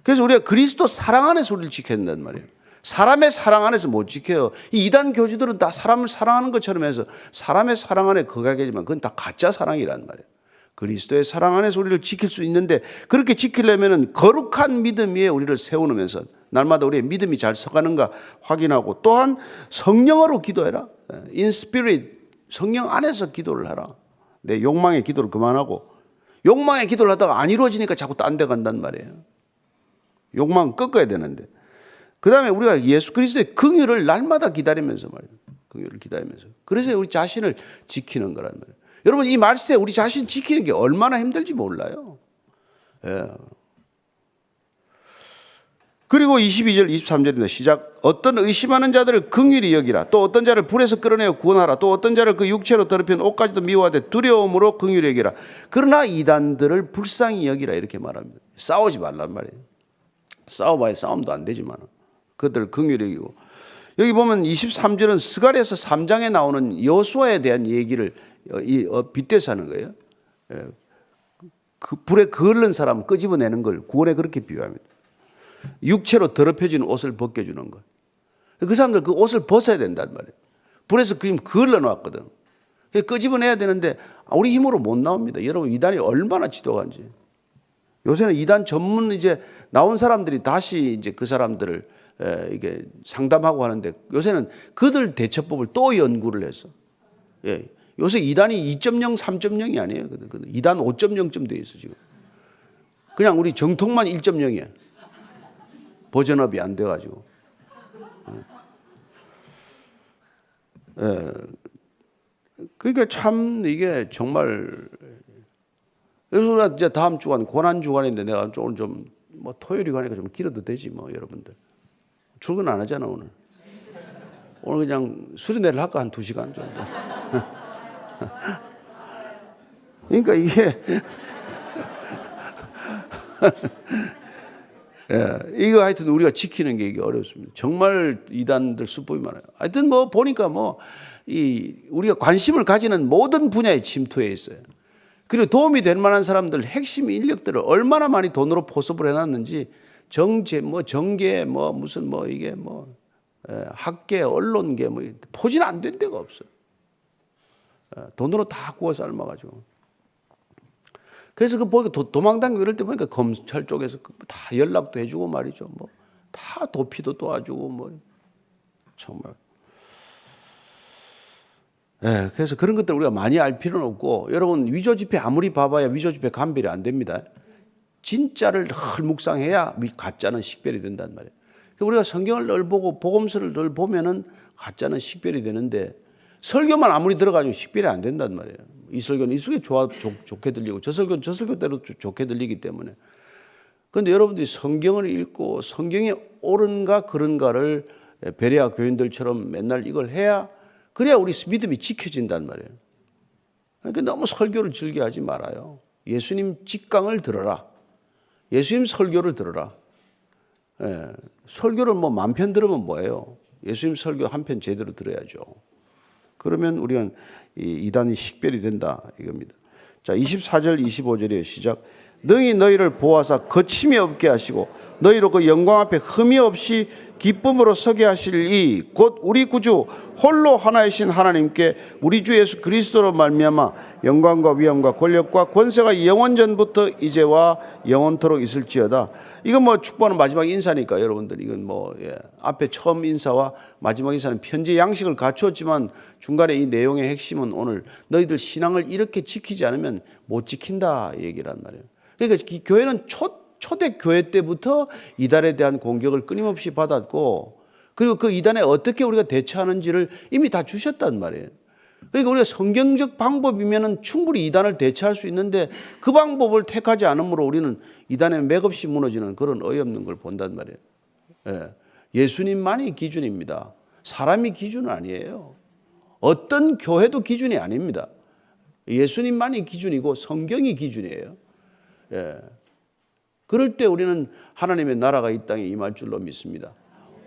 그래서 우리가 그리스도 사랑 안에서 우리를 지켜야 된단 말이에요. 사람의 사랑 안에서 못 지켜요. 이 이단 교주들은 다 사람을 사랑하는 것처럼 해서 사람의 사랑 안에 거하게지만 그건 다 가짜 사랑이란 말이에요. 그리스도의 사랑 안에서 우리를 지킬 수 있는데 그렇게 지키려면 거룩한 믿음 위에 우리를 세우면서 날마다 우리의 믿음이 잘 서가는가 확인하고 또한 성령으로 기도해라. In spirit, 성령 안에서 기도를 하라. 내 욕망의 기도를 그만하고 욕망의 기도를 하다가 안 이루어지니까 자꾸 딴 데 간단 말이에요. 욕망은 꺾어야 되는데 그 다음에 우리가 예수 그리스도의 긍휼을 날마다 기다리면서 말이에요. 긍휼을 기다리면서. 그래서 우리 자신을 지키는 거란 말이에요. 여러분 이 말세 우리 자신 지키는 게 얼마나 힘들지 몰라요. 예. 그리고 22절 23절입니다. 시작. 어떤 의심하는 자들을 긍휼히 여기라. 또 어떤 자를 불에서 끌어내어 구원하라. 또 어떤 자를 그 육체로 더럽힌 옷까지도 미워하되 두려움으로 긍휼히 여기라. 그러나 이단들을 불쌍히 여기라 이렇게 말합니다. 싸우지 말란 말이에요. 싸워봐야 싸움도 안 되지만 그들을 긍휼히 여기고 여기 보면 23절은 스가랴서 3장에 나오는 여호수아에 대한 얘기를 빗대서 하는 거예요. 그 불에 그을른 사람 끄집어내는 걸 구원에 그렇게 비유합니다. 육체로 더럽혀진 옷을 벗겨주는 것. 그 사람들 그 옷을 벗어야 된단 말이에요. 불에서 지금 그을러 놨거든. 끄집어내야 되는데 우리 힘으로 못 나옵니다. 여러분 이단이 얼마나 지독한지. 요새는 이단 전문 이제 나온 사람들이 다시 이제 그 사람들을 이게 상담하고 하는데 요새는 그들 대처법을 또 연구를 했어. 예. 요새 이단이 2.0, 3.0이 아니에요. 2단 5.0쯤 돼 있어 지금. 그냥 우리 정통만 1.0이야. 버전업이 안 돼가지고. 예. 그러니까 참 이게 정말. 그래서 우리가 이제 다음 주간 고난 주간인데 내가 오늘 좀 뭐 토요일이고 하니까 좀 길어도 되지 뭐 여러분들. 출근 안 하잖아 오늘. 오늘 그냥 수련회를 할까 한 2시간 정도. 그러니까 이게 예, 이거 하여튼 우리가 지키는 게 이게 어렵습니다. 정말 이단들 수법이 많아요. 하여튼 뭐 보니까 뭐 우리가 관심을 가지는 모든 분야에 침투해 있어요. 그리고 도움이 될 만한 사람들 핵심 인력들을 얼마나 많이 돈으로 포섭을 해놨는지 정계 무슨 이게 학계 언론계 포진 안 된 데가 없어요. 돈으로 다 구워 삶아가지고. 그래서 그 보니까 도망당기고 이럴 때 보니까 검찰 쪽에서 다 연락도 해주고 말이죠. 다 도피도 도와주고 정말. 예, 그래서 그런 것들 우리가 많이 알 필요는 없고 여러분 위조 지폐 아무리 봐봐야 위조 지폐 감별이 안 됩니다. 진짜를 늘 묵상해야 가짜는 식별이 된단 말이에요. 우리가 성경을 늘 보고 복음서를 늘 보면은 가짜는 식별이 되는데 설교만 아무리 들어가지고 식별이 안 된단 말이에요. 이 설교는 이 설교 좋게 들리고 저 설교는 저 설교대로 좋게 들리기 때문에. 그런데 여러분들이 성경을 읽고 성경이 옳은가 그른가를 베레아 교인들처럼 맨날 이걸 해야 그래야 우리 믿음이 지켜진단 말이에요. 그러니까 너무 설교를 즐겨하지 말아요. 예수님 직강을 들어라. 예수님 설교를 들어라. 예, 설교를 만 편 들으면 뭐예요? 예수님 설교 한 편 제대로 들어야죠. 그러면 우리는 이단이 식별이 된다 이겁니다. 자, 24절 25절이에요. 시작. 능히 너희를 보아사 거침이 없게 하시고 너희로 그 영광 앞에 흠이 없이 기쁨으로 서게 하실 이 곧 우리 구주 홀로 하나이신 하나님께 우리 주 예수 그리스도로 말미암아 영광과 위엄과 권력과 권세가 영원전부터 이제와 영원토록 있을지어다. 이건 뭐 축복하는 마지막 인사니까 여러분들 이건 뭐 앞에 처음 인사와 마지막 인사는 편지 양식을 갖추었지만 중간에 이 내용의 핵심은 오늘 너희들 신앙을 이렇게 지키지 않으면 못 지킨다 얘기란 말이에요. 그러니까 이 교회는 초대 교회 때부터 이단에 대한 공격을 끊임없이 받았고 그리고 그 이단에 어떻게 우리가 대처하는지를 이미 다 주셨단 말이에요. 그러니까 우리가 성경적 방법이면 충분히 이단을 대처할 수 있는데 그 방법을 택하지 않으므로 우리는 이단에 맥없이 무너지는 그런 어이없는 걸 본단 말이에요. 예수님만이 기준입니다. 사람이 기준은 아니에요. 어떤 교회도 기준이 아닙니다. 예수님만이 기준이고 성경이 기준이에요. 그럴 때 우리는 하나님의 나라가 이 땅에 임할 줄로 믿습니다.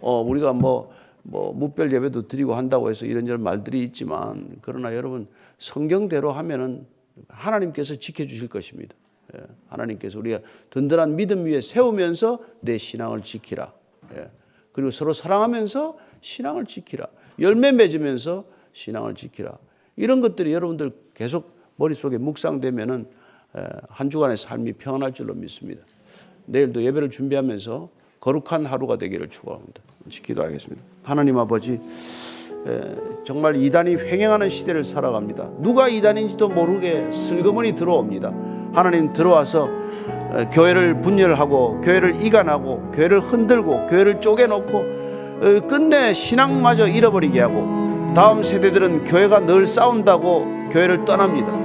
우리가 뭐 무별 예배도 드리고 한다고 해서 이런저런 말들이 있지만 그러나 여러분 성경대로 하면은 하나님께서 지켜주실 것입니다. 하나님께서 우리가 든든한 믿음 위에 세우면서 내 신앙을 지키라. 그리고 서로 사랑하면서 신앙을 지키라. 열매 맺으면서 신앙을 지키라. 이런 것들이 여러분들 계속 머릿속에 묵상되면은 한 주간의 삶이 평안할 줄로 믿습니다. 내일도 예배를 준비하면서 거룩한 하루가 되기를 축원합니다. 기도하겠습니다. 하나님 아버지, 정말 이단이 횡행하는 시대를 살아갑니다. 누가 이단인지도 모르게 슬그머니 들어옵니다. 하나님 들어와서 교회를 분열하고 교회를 이간하고 교회를 흔들고 교회를 쪼개놓고 끝내 신앙마저 잃어버리게 하고 다음 세대들은 교회가 늘 싸운다고 교회를 떠납니다.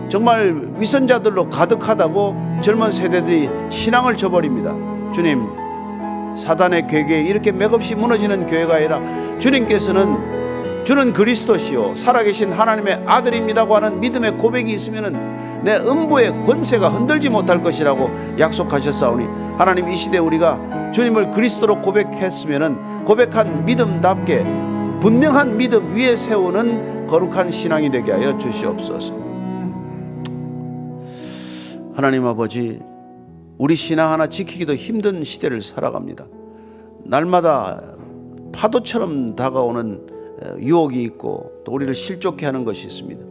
정말 위선자들로 가득하다고 젊은 세대들이 신앙을 저버립니다. 주님, 사단의 괴계에 이렇게 맥없이 무너지는 교회가 아니라 주님께서는 주는 그리스도시요 살아계신 하나님의 아들입니다고 하는 믿음의 고백이 있으면 내 음부의 권세가 흔들지 못할 것이라고 약속하셨사오니 하나님 이 시대 우리가 주님을 그리스도로 고백했으면 고백한 믿음답게 분명한 믿음 위에 세우는 거룩한 신앙이 되게 하여 주시옵소서. 하나님 아버지, 우리 신앙 하나 지키기도 힘든 시대를 살아갑니다. 날마다 파도처럼 다가오는 유혹이 있고 또 우리를 실족해 하는 것이 있습니다.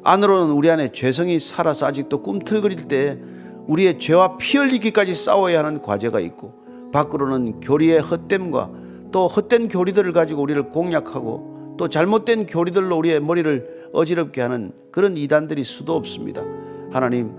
안으로는 우리 안에 죄성이 살아서 아직도 꿈틀거릴 때 우리의 죄와 피 흘리기까지 싸워야 하는 과제가 있고 밖으로는 교리의 헛됨과 또 헛된 교리들을 가지고 우리를 공략하고 또 잘못된 교리들로 우리의 머리를 어지럽게 하는 그런 이단들이 수도 없습니다. 하나님,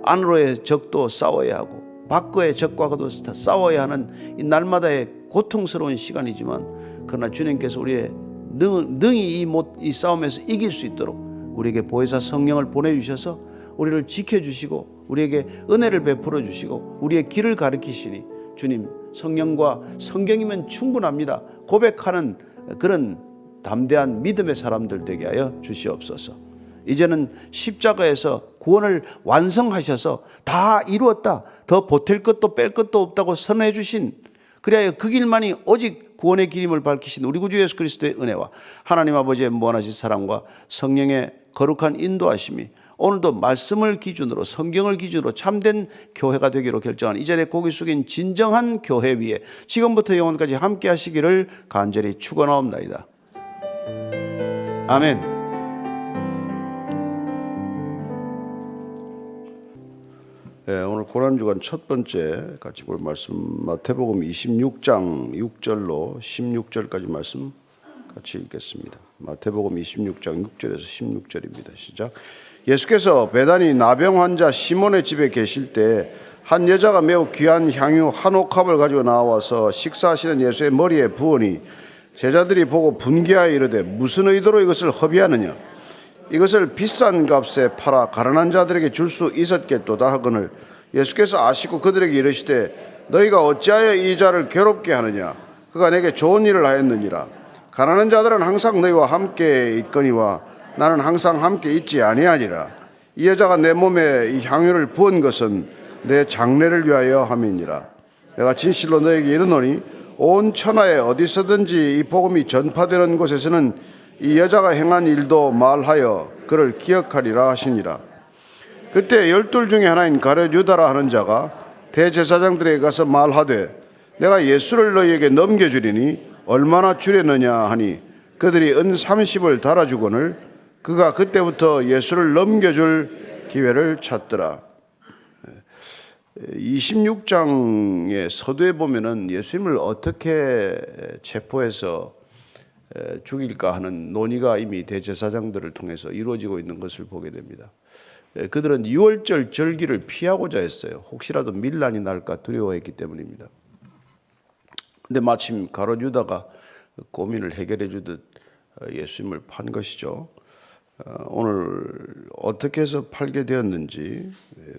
안으로의 적도 싸워야 하고 밖의 적과도 싸워야 하는 이 날마다의 고통스러운 시간이지만 그러나 주님께서 우리의 능히 이 싸움에서 이길 수 있도록 우리에게 보혜사 성령을 보내주셔서 우리를 지켜주시고 우리에게 은혜를 베풀어 주시고 우리의 길을 가르치시니 주님, 성령과 성경이면 충분합니다. 고백하는 그런 담대한 믿음의 사람들 되게 하여 주시옵소서. 이제는 십자가에서 구원을 완성하셔서 다 이루었다, 더 보탤 것도 뺄 것도 없다고 선언해 주신, 그리하여 그 길만이 오직 구원의 길임을 밝히신 우리 구주 예수 그리스도의 은혜와 하나님 아버지의 무한하신 사랑과 성령의 거룩한 인도하심이 오늘도 말씀을 기준으로 성경을 기준으로 참된 교회가 되기로 결정한 이 자리에 고개 숙인 진정한 교회 위에 지금부터 영원까지 함께 하시기를 간절히 축원하옵나이다. 아멘. 오늘 고난주간 첫 번째 같이 볼 말씀 마태복음 26장 6절로 16절까지 말씀 같이 읽겠습니다. 마태복음 26장 6절에서 16절입니다. 시작. 예수께서 베다니 나병 환자 시몬의 집에 계실 때 한 여자가 매우 귀한 향유 한 옥합을 가지고 나와서 식사하시는 예수의 머리에 부으니 제자들이 보고 분개하여 이르되 무슨 의도로 이것을 허비하느냐, 이것을 비싼 값에 팔아 가난한 자들에게 줄 수 있었겠도다 하거늘 예수께서 아시고 그들에게 이르시되 너희가 어찌하여 이 자를 괴롭게 하느냐, 그가 내게 좋은 일을 하였느니라. 가난한 자들은 항상 너희와 함께 있거니와 나는 항상 함께 있지 아니하니라. 이 여자가 내 몸에 이 향유를 부은 것은 내 장례를 위하여 함이니라. 내가 진실로 너에게 이르노니 온 천하에 어디서든지 이 복음이 전파되는 곳에서는 이 여자가 행한 일도 말하여 그를 기억하리라 하시니라. 그때 12 중에 하나인 가룟 유다라 하는 자가 대제사장들에게 가서 말하되 내가 예수를 너희에게 넘겨주리니 얼마나 주려느냐 하니 그들이 은 30을 달아주거늘 그가 그때부터 예수를 넘겨줄 기회를 찾더라. 26장의 서두에 보면은 예수님을 어떻게 체포해서 죽일까 하는 논의가 이미 대제사장들을 통해서 이루어지고 있는 것을 보게 됩니다. 그들은 유월절 절기를 피하고자 했어요. 혹시라도 밀란이 날까 두려워했기 때문입니다. 근데 마침 가룟 유다가 고민을 해결해 주듯 예수님을 판 것이죠. 오늘 어떻게 해서 팔게 되었는지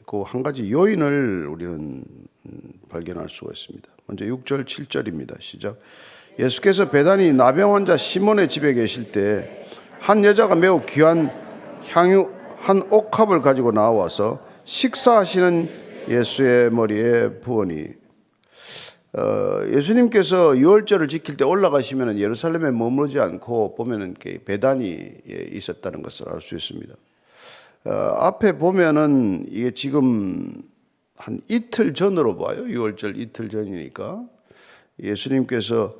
그 한 가지 요인을 우리는 발견할 수가 있습니다. 먼저 6절 7절입니다. 시작. 예수께서 베다니 나병 환자 시몬의 집에 계실 때 한 여자가 매우 귀한 향유 한 옥합을 가지고 나와서 식사하시는 예수의 머리에 부으니 예수님께서 유월절을 지킬 때 올라가시면 예루살렘에 머무르지 않고 보면은 베다니에 있었다는 것을 알 수 있습니다. 앞에 보면은 이게 지금 한 이틀 전으로 봐요. 유월절 이틀 전이니까 예수님께서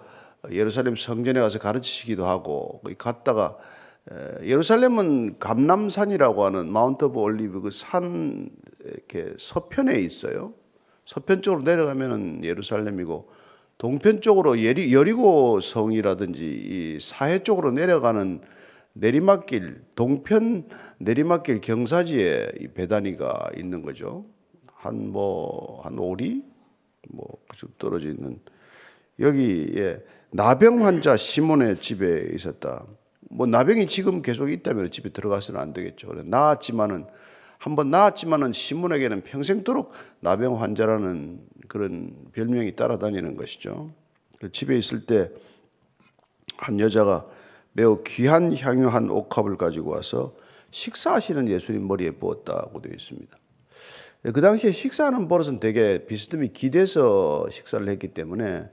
예루살렘 성전에 가서 가르치시기도 하고 갔다가 예루살렘은 감람산이라고 하는 마운트 오브 올리브 그 산 이렇게 서편에 있어요. 서편 쪽으로 내려가면은 예루살렘이고 동편 쪽으로 여리고 성이라든지 이 사해 쪽으로 내려가는 내리막길 동편 내리막길 경사지에 이 베다니가 있는 거죠. 한 오리 쭉 떨어져 있는 여기에 나병 환자 시몬의 집에 있었다. 나병이 지금 계속 있다면 집에 들어가서는 안 되겠죠. 나았지만은 시몬에게는 평생도록 나병 환자라는 그런 별명이 따라다니는 것이죠. 집에 있을 때 한 여자가 매우 귀한 향유 한 옥합을 가지고 와서 식사하시는 예수님 머리에 부었다고 되어 있습니다. 그 당시에 식사하는 버릇은 되게 비스듬히 기대서 식사를 했기 때문에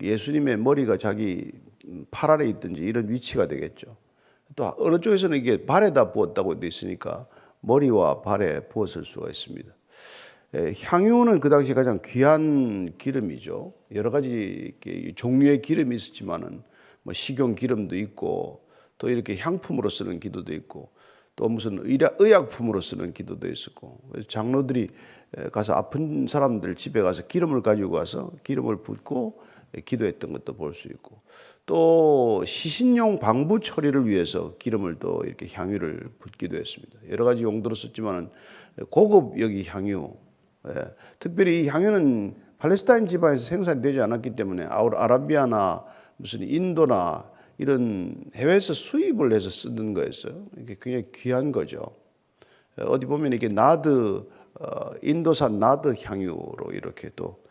예수님의 머리가 자기 팔 아래 있든지 이런 위치가 되겠죠. 또 어느 쪽에서는 이게 발에다 부었다고 되어 있으니까 머리와 발에 부었을 수가 있습니다. 향유는 그 당시 가장 귀한 기름이죠. 여러 가지 종류의 기름이 있었지만은 식용 기름도 있고 또 이렇게 향품으로 쓰는 기도도 있고 또 무슨 의약품으로 쓰는 기도도 있었고 장로들이 가서 아픈 사람들 집에 가서 기름을 가지고 와서 기름을 붓고 기도했던 것도 볼 수 있고 또 시신용 방부 처리를 위해서 기름을 또 이렇게 향유를 붓기도 했습니다. 여러 가지 용도로 썼지만은 고급 여기 향유, 특별히 이 향유는 팔레스타인 지방에서 생산이 되지 않았기 때문에 아라비아나 무슨 인도나 이런 해외에서 수입을 해서 쓰는 거였어요. 이게 굉장히 귀한 거죠. 어디 보면 이게 인도산 나드 향유로 이렇게 또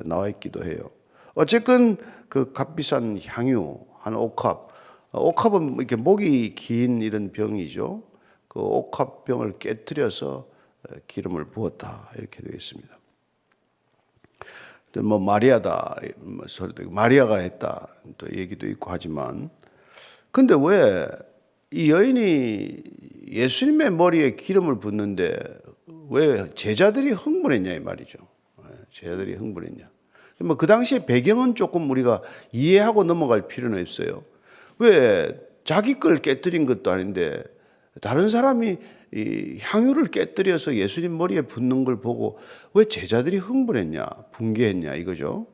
나와 있기도 해요. 어쨌건 그 값비싼 향유 한 옥합은 이렇게 목이 긴 이런 병이죠. 그 옥합병을 깨뜨려서 기름을 부었다 이렇게 되어 있습니다. 마리아다 소리도 마리아가 했다 또 얘기도 있고 하지만 근데 왜 이 여인이 예수님의 머리에 기름을 붓는데 왜 제자들이 흥분했냐 이 말이죠. 제자들이 흥분했냐. 그 당시에 배경은 조금 우리가 이해하고 넘어갈 필요는 없어요. 왜 자기 걸 깨뜨린 것도 아닌데 다른 사람이 이 향유를 깨뜨려서 예수님 머리에 붓는 걸 보고 왜 제자들이 흥분했냐, 분개했냐 이거죠.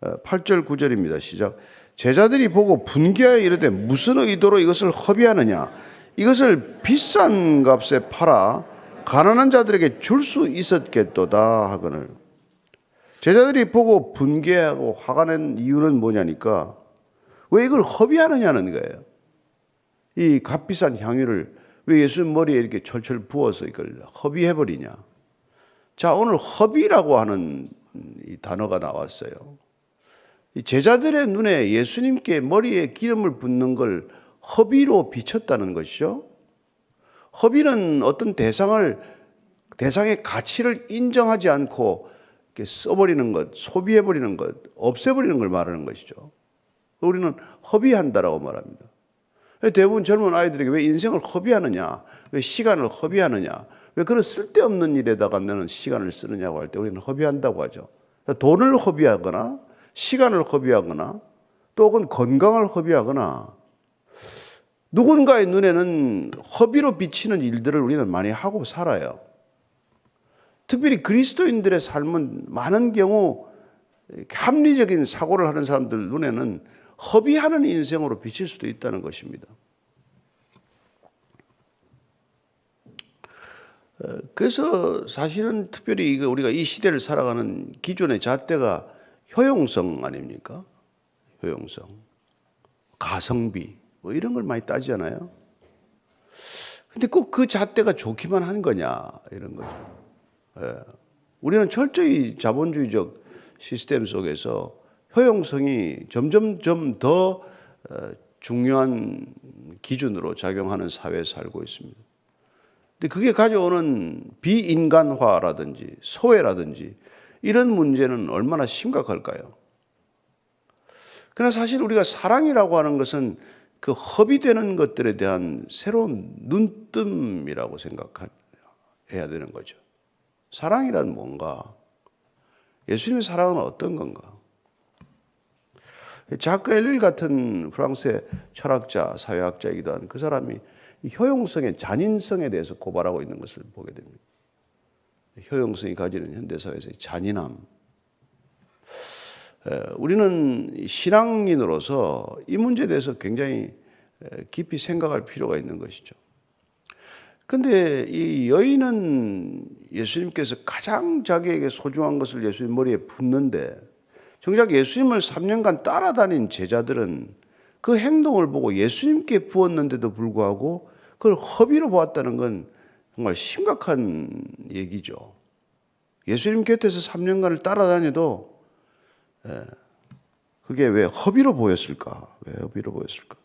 8절 9절입니다. 시작. 제자들이 보고 분개하여 이르되 무슨 의도로 이것을 허비하느냐. 이것을 비싼 값에 팔아 가난한 자들에게 줄 수 있었겠도다 하거늘. 제자들이 보고 분개하고 화가 난 이유는 뭐냐니까 왜 이걸 허비하느냐는 거예요. 이 값비싼 향유를 왜 예수님 머리에 이렇게 철철 부어서 이걸 허비해버리냐. 자, 오늘 허비라고 하는 이 단어가 나왔어요. 이 제자들의 눈에 예수님께 머리에 기름을 붓는 걸 허비로 비쳤다는 것이죠. 허비는 어떤 대상의 가치를 인정하지 않고 이렇게 써버리는 것, 소비해버리는 것, 없애버리는 걸 말하는 것이죠. 우리는 허비한다라고 말합니다. 대부분 젊은 아이들에게 왜 인생을 허비하느냐, 왜 시간을 허비하느냐, 왜 그런 쓸데없는 일에다가 너는 시간을 쓰느냐고 할 때 우리는 허비한다고 하죠. 돈을 허비하거나 시간을 허비하거나 또 혹은 건강을 허비하거나 누군가의 눈에는 허비로 비치는 일들을 우리는 많이 하고 살아요. 특별히 그리스도인들의 삶은 많은 경우 합리적인 사고를 하는 사람들 눈에는 허비하는 인생으로 비칠 수도 있다는 것입니다. 그래서 사실은 특별히 우리가 이 시대를 살아가는 기존의 잣대가 효용성 아닙니까? 효용성, 가성비 뭐 이런 걸 많이 따지잖아요. 근데 꼭 그 잣대가 좋기만 한 거냐 이런 거죠. 우리는 철저히 자본주의적 시스템 속에서 효용성이 점점 더 중요한 기준으로 작용하는 사회에 살고 있습니다. 근데 그게 가져오는 비인간화라든지 소외라든지 이런 문제는 얼마나 심각할까요? 그러나 사실 우리가 사랑이라고 하는 것은 그 허비되는 것들에 대한 새로운 눈뜸이라고 생각해야 되는 거죠. 사랑이란 뭔가? 예수님의 사랑은 어떤 건가? 자크 엘릴 같은 프랑스의 철학자, 사회학자이기도 한 그 사람이 효용성의 잔인성에 대해서 고발하고 있는 것을 보게 됩니다. 효용성이 가지는 현대사회에서의 잔인함. 우리는 신앙인으로서 이 문제에 대해서 굉장히 깊이 생각할 필요가 있는 것이죠. 그런데 이 여인은 예수님께서 가장 자기에게 소중한 것을 예수님 머리에 붓는데 정작 예수님을 3년간 따라다닌 제자들은 그 행동을 보고 예수님께 부었는데도 불구하고 그걸 허비로 보았다는 건 정말 심각한 얘기죠. 예수님 곁에서 3년간을 따라다녀도 그게 왜 허비로 보였을까? 왜 허비로 보였을까?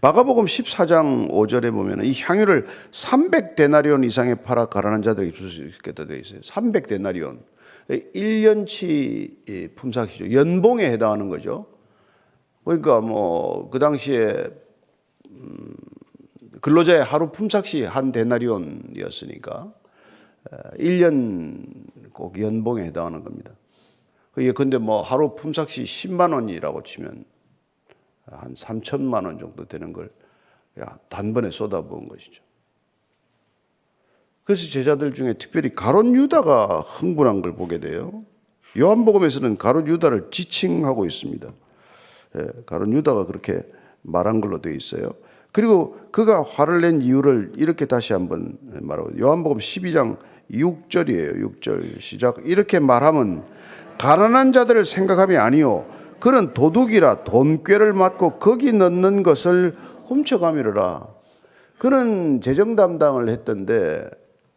마가복음 14장 5절에 보면 이 향유를 300데나리온 이상에 팔아 가난한 자들에게 줄 수 있겠다 되어 있어요. 300데나리온. 1년치 품삯이죠. 연봉에 해당하는 거죠. 그러니까 뭐 그 당시에 근로자의 하루 품삯이 한 데나리온이었으니까 1년 꼭 연봉에 해당하는 겁니다. 근데 뭐 하루 품삯이 10만 원이라고 치면 한 3천만 원 정도 되는 걸 단번에 쏟아부은 것이죠. 그래서 제자들 중에 특별히 가룟 유다가 흥분한 걸 보게 돼요. 요한복음에서는 가룟 유다를 지칭하고 있습니다. 가룟 유다가 그렇게 말한 걸로 되어 있어요. 그리고 그가 화를 낸 이유를 이렇게 다시 한번 말하고 요한복음 12장 6절이에요. 6절 시작. 이렇게 말하면 가난한 자들을 생각함이 아니요 그는 도둑이라 돈꾀를 맞고 거기 넣는 것을 훔쳐가미르라. 그는 재정 담당을 했던데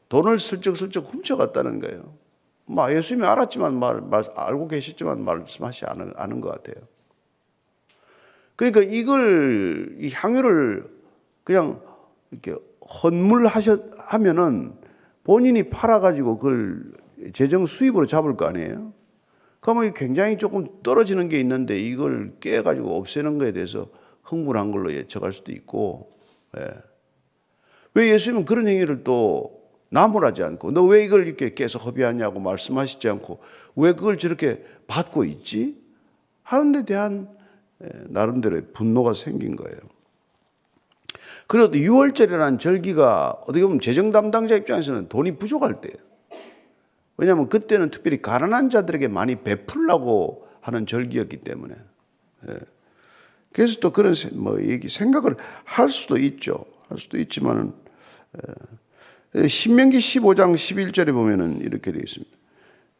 돈을 슬쩍슬쩍 훔쳐갔다는 거예요. 예수님이 알았지만 알고 계셨지만 말씀하지 않은 것 같아요. 그러니까 이 향유를 그냥 이렇게 헌물하면은 본인이 팔아가지고 그걸 재정 수입으로 잡을 거 아니에요? 그러면 굉장히 조금 떨어지는 게 있는데 이걸 깨가지고 없애는 거에 대해서 흥분한 걸로 예측할 수도 있고, 왜 예수님은 그런 행위를 또 나무라지 않고 너 왜 이걸 이렇게 깨서 허비하냐고 말씀하시지 않고 왜 그걸 저렇게 받고 있지? 하는 데 대한 나름대로의 분노가 생긴 거예요. 그래도 유월절이라는 절기가 어떻게 보면 재정 담당자 입장에서는 돈이 부족할 때예요. 왜냐하면 그때는 특별히 가난한 자들에게 많이 베풀라고 하는 절기였기 때문에. 그래서 또 그런 생각을 할 수도 있죠. 할 수도 있지만은 신명기 15장 11절에 보면은 이렇게 되어 있습니다.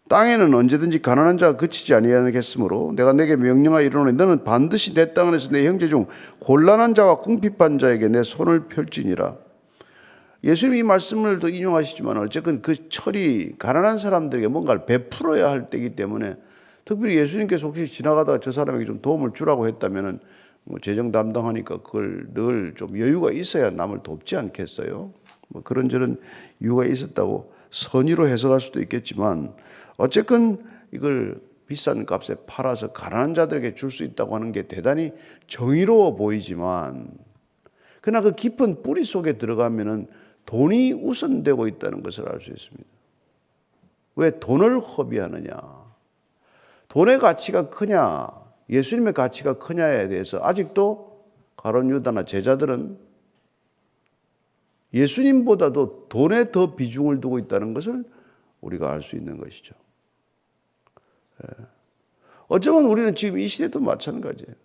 땅에는 언제든지 가난한 자가 그치지 아니하겠으므로 내가 내게 명령하여 이르노니 너는 반드시 내 땅에서 내 형제 중 곤란한 자와 궁핍한 자에게 내 손을 펼지니라. 예수님이 이 말씀을 더 인용하시지만 어쨌든 그 철이 가난한 사람들에게 뭔가를 베풀어야 할 때이기 때문에 특별히 예수님께서 혹시 지나가다가 저 사람에게 좀 도움을 주라고 했다면은 재정 담당하니까 그걸 늘 좀 여유가 있어야 남을 돕지 않겠어요? 그런저런 이유가 있었다고 선의로 해석할 수도 있겠지만 어쨌든 이걸 비싼 값에 팔아서 가난한 자들에게 줄 수 있다고 하는 게 대단히 정의로워 보이지만 그러나 그 깊은 뿌리 속에 들어가면은 돈이 우선되고 있다는 것을 알 수 있습니다. 왜 돈을 허비하느냐? 돈의 가치가 크냐? 예수님의 가치가 크냐에 대해서 아직도 가룟 유다나 제자들은 예수님보다도 돈에 더 비중을 두고 있다는 것을 우리가 알 수 있는 것이죠. 어쩌면 우리는 지금 이 시대도 마찬가지예요.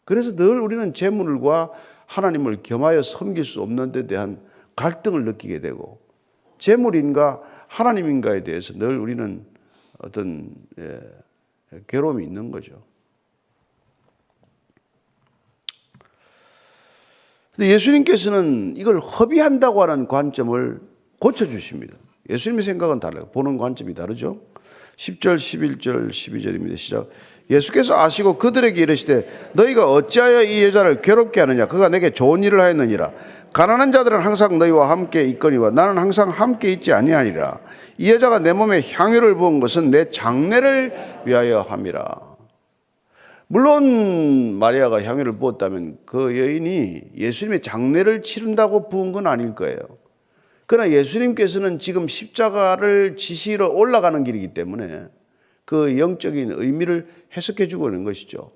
그래서 늘 우리는 재물과 하나님을 겸하여 섬길 수 없는 데 대한 갈등을 느끼게 되고 재물인가 하나님인가에 대해서 늘 우리는 어떤 괴로움이 있는 거죠. 근데 예수님께서는 이걸 허비한다고 하는 관점을 고쳐주십니다. 예수님의 생각은 달라요. 보는 관점이 다르죠. 10절, 11절, 12절입니다. 시작. 예수께서 아시고 그들에게 이르시되 너희가 어찌하여 이 여자를 괴롭게 하느냐? 그가 내게 좋은 일을 하였느니라. 가난한 자들은 항상 너희와 함께 있거니와 나는 항상 함께 있지 아니하니라. 이 여자가 내 몸에 향유를 부은 것은 내 장례를 위하여 함이라. 물론 마리아가 향유를 부었다면 그 여인이 예수님의 장례를 치른다고 부은 건 아닐 거예요. 그러나 예수님께서는 지금 십자가를 지시러 올라가는 길이기 때문에 그 영적인 의미를 해석해 주고 있는 것이죠.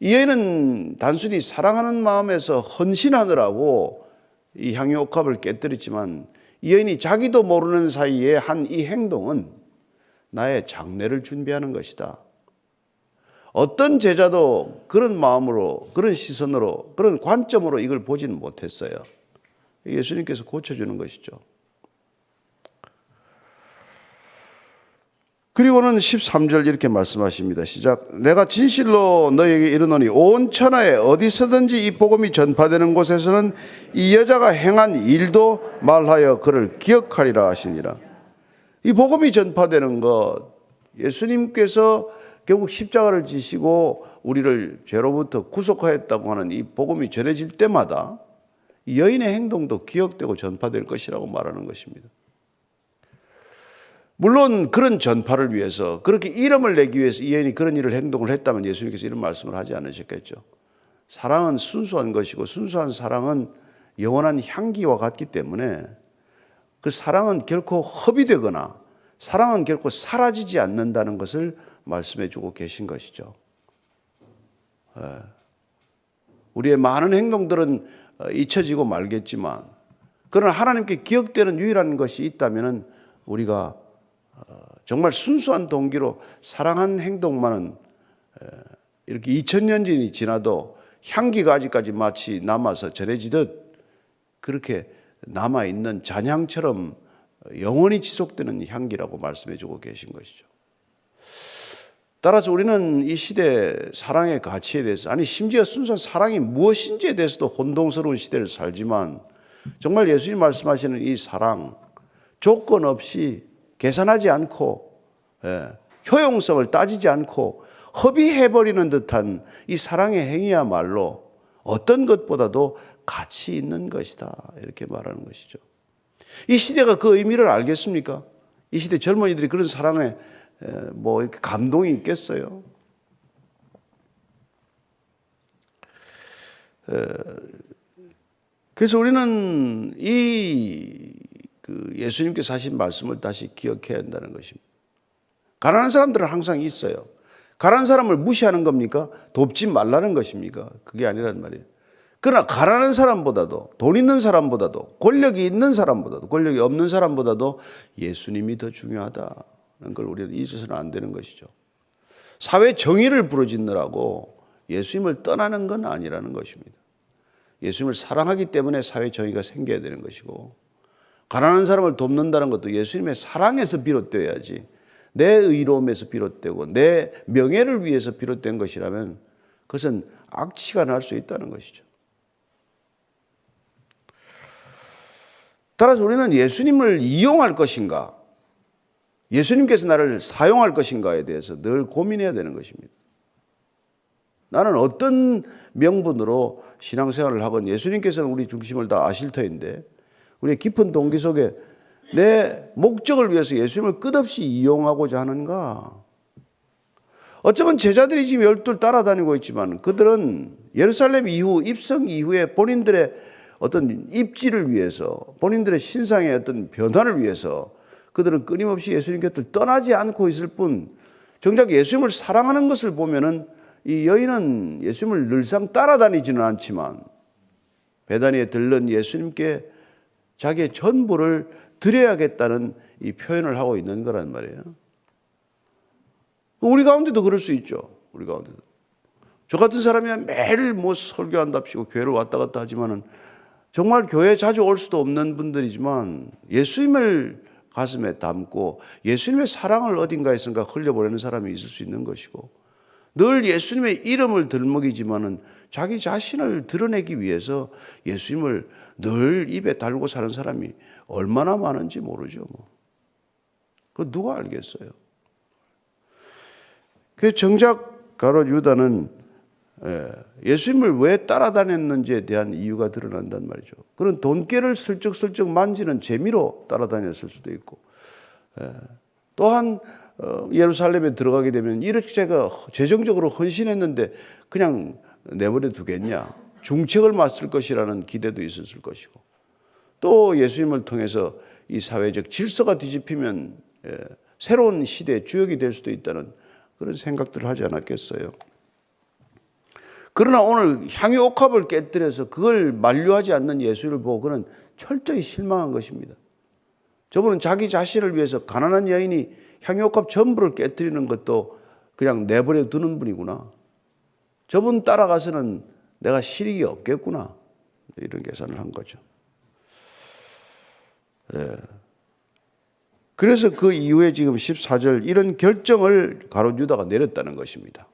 이 여인은 단순히 사랑하는 마음에서 헌신하느라고 이 향유 옥합을 깨뜨렸지만 이 여인이 자기도 모르는 사이에 한 이 행동은 나의 장례를 준비하는 것이다. 어떤 제자도 그런 마음으로, 그런 시선으로, 그런 관점으로 이걸 보지는 못했어요. 예수님께서 고쳐주는 것이죠. 그리고는 13절 이렇게 말씀하십니다. 시작. 내가 진실로 너에게 이르노니 온 천하에 어디서든지 이 복음이 전파되는 곳에서는 이 여자가 행한 일도 말하여 그를 기억하리라 하시니라. 이 복음이 전파되는 것, 예수님께서 결국 십자가를 지시고 우리를 죄로부터 구속하였다고 하는 이 복음이 전해질 때마다 이 여인의 행동도 기억되고 전파될 것이라고 말하는 것입니다. 물론 그런 전파를 위해서 그렇게 이름을 내기 위해서 이 여인이 그런 일을 행동을 했다면 예수님께서 이런 말씀을 하지 않으셨겠죠. 사랑은 순수한 것이고 순수한 사랑은 영원한 향기와 같기 때문에 그 사랑은 결코 허비되거나 사랑은 결코 사라지지 않는다는 것을 말씀해 주고 계신 것이죠. 우리의 많은 행동들은 잊혀지고 말겠지만 그러나 하나님께 기억되는 유일한 것이 있다면 우리가 정말 순수한 동기로 사랑한 행동만은 이렇게 2000년이 지나도 향기가 아직까지 마치 남아서 전해지듯 그렇게 남아있는 잔향처럼 영원히 지속되는 향기라고 말씀해 주고 계신 것이죠. 따라서 우리는 이 시대 사랑의 가치에 대해서 아니 심지어 순수한 사랑이 무엇인지에 대해서도 혼동스러운 시대를 살지만 정말 예수님 말씀하시는 이 사랑 조건 없이 계산하지 않고 효용성을 따지지 않고 허비해버리는 듯한 이 사랑의 행위야말로 어떤 것보다도 가치 있는 것이다 이렇게 말하는 것이죠. 이 시대가 그 의미를 알겠습니까? 이 시대 젊은이들이 그런 사랑에 뭐 이렇게 감동이 있겠어요? 그래서 우리는 그 예수님께서 하신 말씀을 다시 기억해야 한다는 것입니다. 가난한 사람들은 항상 있어요. 가난한 사람을 무시하는 겁니까? 돕지 말라는 것입니까? 그게 아니란 말이에요. 그러나 가난한 사람보다도 돈 있는 사람보다도 권력이 있는 사람보다도 권력이 없는 사람보다도 예수님이 더 중요하다는 걸 우리는 잊어서는 안 되는 것이죠. 사회 정의를 부르짖느라고 예수님을 떠나는 건 아니라는 것입니다. 예수님을 사랑하기 때문에 사회 정의가 생겨야 되는 것이고 가난한 사람을 돕는다는 것도 예수님의 사랑에서 비롯되어야지 내 의로움에서 비롯되고 내 명예를 위해서 비롯된 것이라면 그것은 악취가 날 수 있다는 것이죠. 따라서 우리는 예수님을 이용할 것인가 예수님께서 나를 사용할 것인가에 대해서 늘 고민해야 되는 것입니다. 나는 어떤 명분으로 신앙생활을 하건 예수님께서는 우리 중심을 다 아실 터인데 우리의 깊은 동기 속에 내 목적을 위해서 예수님을 끝없이 이용하고자 하는가? 어쩌면 제자들이 지금 12를 따라다니고 있지만 그들은 예루살렘 이후 입성 이후에 본인들의 어떤 입지를 위해서 본인들의 신상의 어떤 변화를 위해서 그들은 끊임없이 예수님 곁을 떠나지 않고 있을 뿐 정작 예수님을 사랑하는 것을 보면은 이 여인은 예수님을 늘상 따라다니지는 않지만 베다니에 들른 예수님께 자기의 전부를 드려야겠다는 이 표현을 하고 있는 거란 말이에요. 우리 가운데도 그럴 수 있죠. 우리 가운데도. 저 같은 사람이야 매일 뭐 설교한답시고 교회를 왔다 갔다 하지만은 정말 교회에 자주 올 수도 없는 분들이지만 예수님을 가슴에 담고 예수님의 사랑을 어딘가에선가 흘려보내는 사람이 있을 수 있는 것이고 늘 예수님의 이름을 들먹이지만은 자기 자신을 드러내기 위해서 예수님을 늘 입에 달고 사는 사람이 얼마나 많은지 모르죠. 그 누가 알겠어요? 그 정작 가롯 유다는 예수님을 왜 따라다녔는지에 대한 이유가 드러난단 말이죠. 그런 돈깨를 슬쩍슬쩍 만지는 재미로 따라다녔을 수도 있고 또한 예루살렘에 들어가게 되면 이렇게 제가 재정적으로 헌신했는데 그냥 내버려 두겠냐. 중책을 맡을 것이라는 기대도 있었을 것이고 또 예수님을 통해서 이 사회적 질서가 뒤집히면 새로운 시대의 주역이 될 수도 있다는 그런 생각들을 하지 않았겠어요. 그러나 오늘 향유 옥합을 깨뜨려서 그걸 만류하지 않는 예수를 보고 그는 철저히 실망한 것입니다. 저분은 자기 자신을 위해서 가난한 여인이 향유 옥합 전부를 깨뜨리는 것도 그냥 내버려 두는 분이구나. 저분 따라가서는 내가 실익이 없겠구나. 이런 계산을 한 거죠. 그래서 그 이후에 지금 14절 이런 결정을 가롯 유다가 내렸다는 것입니다.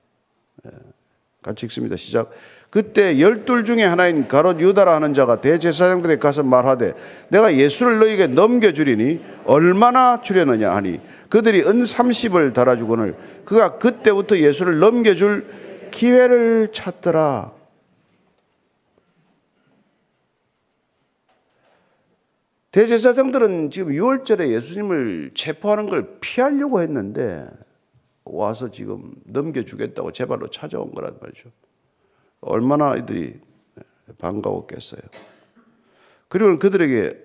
같이 읽습니다. 시작. 그때 12 중에 하나인 가롯 유다라 하는 자가 대제사장들에게 가서 말하되 내가 예수를 너희에게 넘겨주리니 얼마나 주려느냐 하니 그들이 은 30을 달아주거늘 그가 그때부터 예수를 넘겨줄 기회를 찾더라. 대제사장들은 지금 6월절에 예수님을 체포하는 걸 피하려고 했는데 와서 지금 넘겨주겠다고 제 발로 찾아온 거란 말이죠. 얼마나 이들이 반가웠겠어요. 그리고 그들에게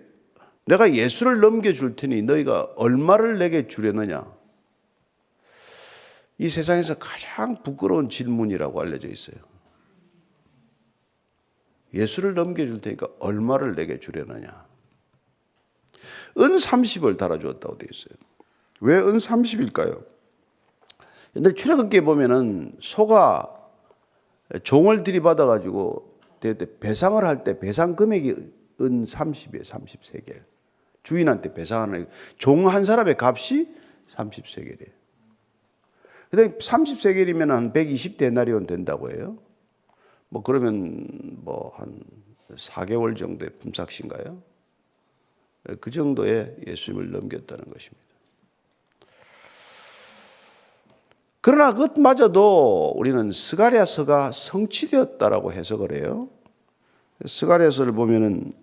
내가 예수를 넘겨줄 테니 너희가 얼마를 내게 주려느냐. 이 세상에서 가장 부끄러운 질문이라고 알려져 있어요. 예수를 넘겨줄 테니까 얼마를 내게 주려느냐. 은 30을 달아주었다고 되어 있어요. 왜 은 30일까요? 옛날 출애굽기에 보면은 소가 종을 들이받아가지고 배상을 할 때 배상 금액이 은 30이에요. 30세겔. 주인한테 배상하는 종 한 사람의 값이 30세겔이에요. 근데 30세겔이면 한 120데나리온 된다고 해요. 뭐 그러면 뭐 한 4개월 정도의 품삯인가요? 그 정도의 예수님을 넘겼다는 것입니다. 그러나 그것마저도 우리는 스가랴서가 성취되었다라고 해석을 해요. 스가랴서를 보면은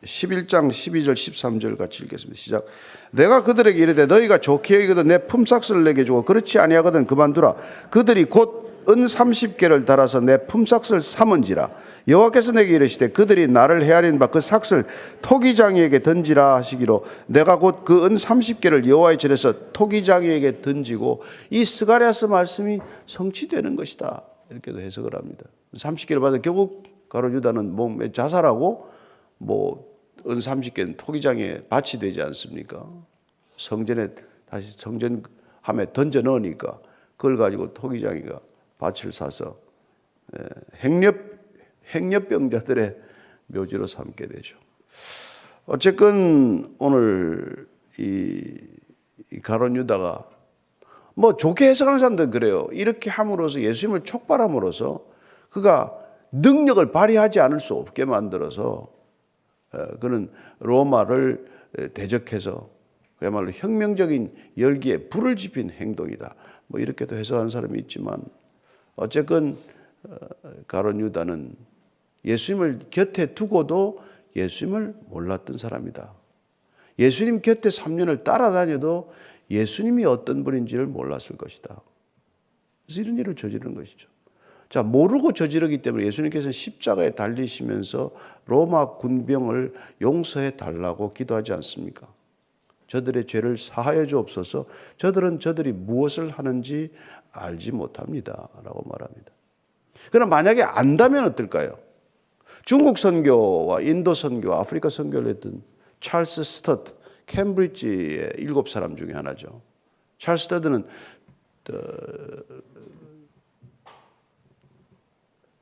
11장 12절 13절 같이 읽겠습니다. 시작. 내가 그들에게 이르되 너희가 좋게 여기거든 내 품삯을 내게 주고 그렇지 아니하거든 그만두라. 그들이 곧 은 30개를 달아서 내 품삯을 삼은지라. 여호와께서 내게 이르시되 그들이 나를 헤아린 바 그 삭을 토기장이에게 던지라 하시기로 내가 곧 그 은 30개를 여호와의 절에서 토기장이에게 던지고 이 스가랴서 말씀이 성취되는 것이다. 이렇게도 해석을 합니다. 30개를 받아 결국 가롯 유다는 몸에 자살하고 뭐 은 30개는 토기장에 바치 되지 않습니까? 성전에 다시 성전함에 던져 넣으니까 그걸 가지고 토기장이가 밭을 사서 행렬병자들의 묘지로 삼게 되죠. 어쨌건 오늘 이 가롯 유다가 뭐 좋게 해석하는 사람들은 그래요. 이렇게 함으로써 예수님을 촉발함으로써 그가 능력을 발휘하지 않을 수 없게 만들어서 그는 로마를 대적해서 그야말로 혁명적인 열기에 불을 지핀 행동이다. 뭐 이렇게도 해석하는 사람이 있지만 어쨌건 가롯 유다는 예수님을 곁에 두고도 예수님을 몰랐던 사람이다. 예수님 곁에 3년을 따라다녀도 예수님이 어떤 분인지를 몰랐을 것이다. 그래서 이런 일을 저지른 것이죠. 자, 모르고 저지르기 때문에 예수님께서는 십자가에 달리시면서 로마 군병을 용서해 달라고 기도하지 않습니까? 저들의 죄를 사하여 주옵소서. 저들은 저들이 무엇을 하는지 알지 못합니다. 라고 말합니다. 그럼 만약에 안다면 어떨까요? 중국 선교와 인도 선교와 아프리카 선교를 했던 찰스 스터드, 캠브리지의 7사람 중에 하나죠. 찰스 스터드는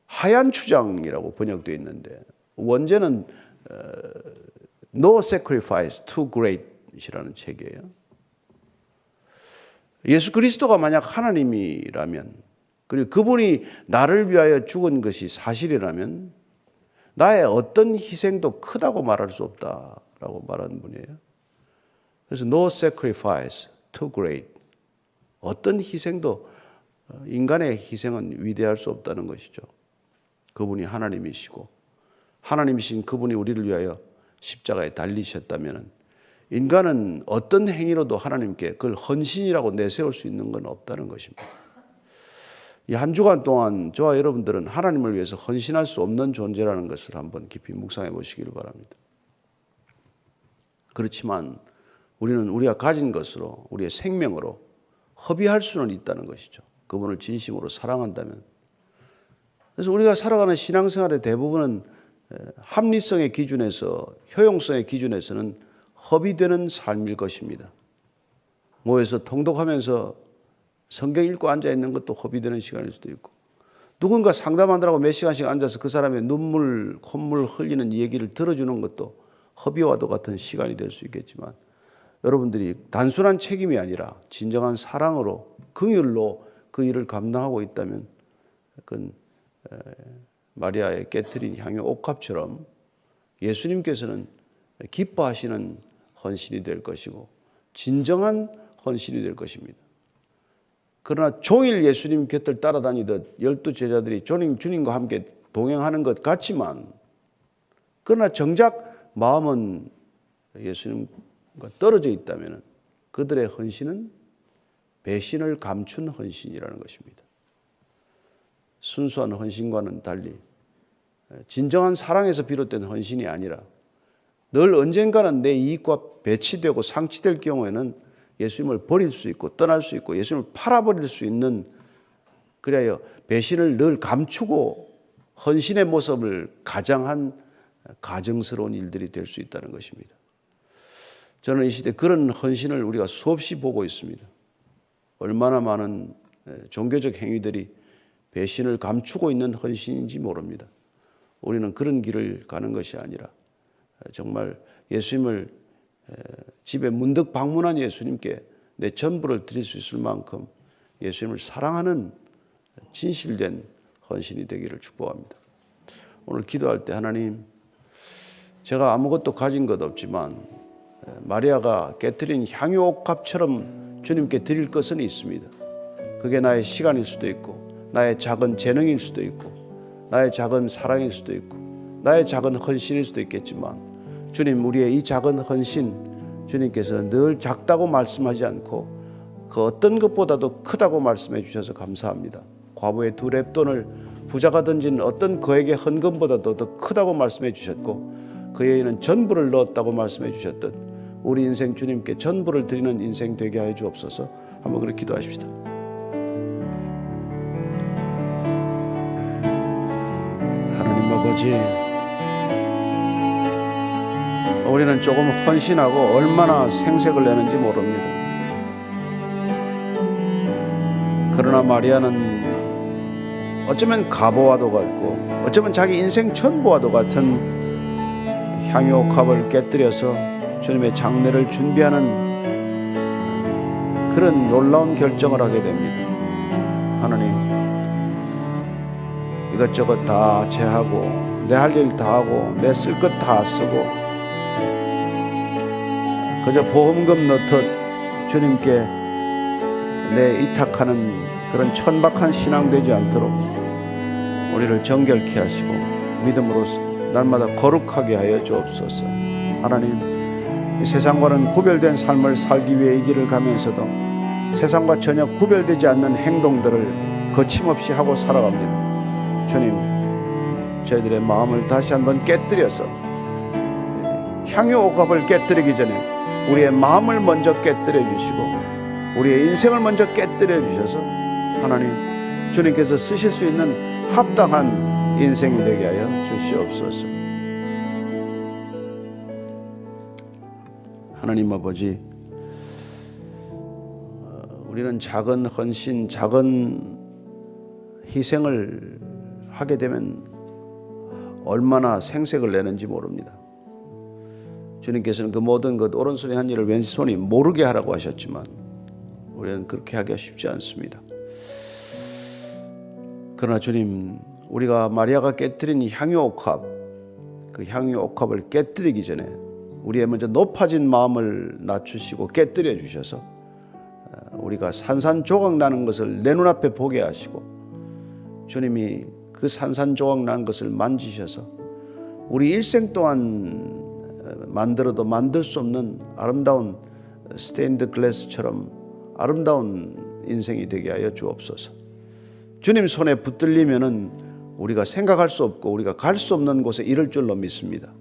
하얀 추장이라고 번역되어 있는데 원제는 No Sacrifice Too Great이라는 책이에요. 예수 그리스도가 만약 하나님이라면, 그리고 그분이 나를 위하여 죽은 것이 사실이라면 나의 어떤 희생도 크다고 말할 수 없다라고 말하는 분이에요. 그래서 No Sacrifice Too Great, 어떤 희생도, 인간의 희생은 위대할 수 없다는 것이죠. 그분이 하나님이시고 하나님이신 그분이 우리를 위하여 십자가에 달리셨다면 인간은 어떤 행위로도 하나님께 그걸 헌신이라고 내세울 수 있는 건 없다는 것입니다. 이 한 주간 동안 저와 여러분들은 하나님을 위해서 헌신할 수 없는 존재라는 것을 한번 깊이 묵상해 보시기를 바랍니다. 그렇지만 우리는 우리가 가진 것으로, 우리의 생명으로 허비할 수는 있다는 것이죠. 그분을 진심으로 사랑한다면. 그래서 우리가 살아가는 신앙생활의 대부분은 합리성의 기준에서, 효용성의 기준에서는 허비되는 삶일 것입니다. 모여서 통독하면서 성경 읽고 앉아있는 것도 허비되는 시간일 수도 있고, 누군가 상담하느라고 몇 시간씩 앉아서 그 사람의 눈물, 콧물 흘리는 얘기를 들어주는 것도 허비와도 같은 시간이 될 수 있겠지만, 여러분들이 단순한 책임이 아니라 진정한 사랑으로, 긍휼로 그 일을 감당하고 있다면 그건 마리아의 깨트린 향유 옥합처럼 예수님께서는 기뻐하시는 헌신이 될 것이고 진정한 헌신이 될 것입니다. 그러나 종일 예수님 곁을 따라다니듯 12 제자들이 주님과 함께 동행하는 것 같지만, 그러나 정작 마음은 예수님과 떨어져 있다면 그들의 헌신은 배신을 감춘 헌신이라는 것입니다. 순수한 헌신과는 달리 진정한 사랑에서 비롯된 헌신이 아니라 늘 언젠가는 내 이익과 배치되고 상치될 경우에는 예수님을 버릴 수 있고 떠날 수 있고 예수님을 팔아버릴 수 있는, 그래야 배신을 늘 감추고 헌신의 모습을 가장한 가정스러운 일들이 될 수 있다는 것입니다. 저는 이 시대 그런 헌신을 우리가 수없이 보고 있습니다. 얼마나 많은 종교적 행위들이 배신을 감추고 있는 헌신인지 모릅니다. 우리는 그런 길을 가는 것이 아니라 정말 예수님을 집에 문득 방문한 예수님께 내 전부를 드릴 수 있을 만큼 예수님을 사랑하는 진실된 헌신이 되기를 축복합니다. 오늘 기도할 때 하나님, 제가 아무것도 가진 것 없지만 마리아가 깨트린 향유옥합처럼 주님께 드릴 것은 있습니다. 그게 나의 시간일 수도 있고 나의 작은 재능일 수도 있고 나의 작은 사랑일 수도 있고 나의 작은 헌신일 수도 있겠지만, 주님, 우리의 이 작은 헌신 주님께서는 늘 작다고 말씀하지 않고 그 어떤 것보다도 크다고 말씀해 주셔서 감사합니다. 과부의 2 렙돈을 부자가 던진 어떤 그에게 헌금보다도 더 크다고 말씀해 주셨고 그에게는 전부를 넣었다고 말씀해 주셨듯 우리 인생 주님께 전부를 드리는 인생 되게 하여 주옵소서. 한번 그렇게 기도하십시다. 하나님 아버지, 우리는 조금 헌신하고 얼마나 생색을 내는지 모릅니다. 그러나 마리아는 어쩌면 가보와도 같고 어쩌면 자기 인생 전부와도 같은 향유옥합을 깨뜨려서 주님의 장례를 준비하는 그런 놀라운 결정을 하게 됩니다. 하나님, 이것저것 다 제하고 내 할 일 다 하고 내 쓸 것 다 쓰고 그저 보험금 넣듯 주님께 내 이탁하는 그런 천박한 신앙 되지 않도록 우리를 정결케 하시고 믿음으로 날마다 거룩하게 하여 주옵소서. 하나님, 이 세상과는 구별된 삶을 살기 위해 이 길을 가면서도 세상과 전혀 구별되지 않는 행동들을 거침없이 하고 살아갑니다. 주님, 저희들의 마음을 다시 한번 깨뜨려서 향유옥합을 깨뜨리기 전에 우리의 마음을 먼저 깨뜨려 주시고 우리의 인생을 먼저 깨뜨려 주셔서 하나님 주님께서 쓰실 수 있는 합당한 인생이 되게 하여 주시옵소서. 하나님 아버지, 우리는 작은 헌신, 작은 희생을 하게 되면 얼마나 생색을 내는지 모릅니다. 주님께서는 그 모든 것 오른손이 한 일을 왼손이 모르게 하라고 하셨지만 우리는 그렇게 하기가 쉽지 않습니다. 그러나 주님, 우리가 마리아가 깨뜨린 향유옥합, 그 향유옥합을 깨뜨리기 전에 우리의 먼저 높아진 마음을 낮추시고 깨뜨려 주셔서 우리가 산산조각 나는 것을 내 눈앞에 보게 하시고 주님이 그 산산조각 나는 것을 만지셔서 우리 일생 동안 만들어도 만들 수 없는 아름다운 스테인드 글래스처럼 아름다운 인생이 되게 하여 주옵소서. 주님 손에 붙들리면은 우리가 생각할 수 없고 우리가 갈 수 없는 곳에 이를 줄로 믿습니다.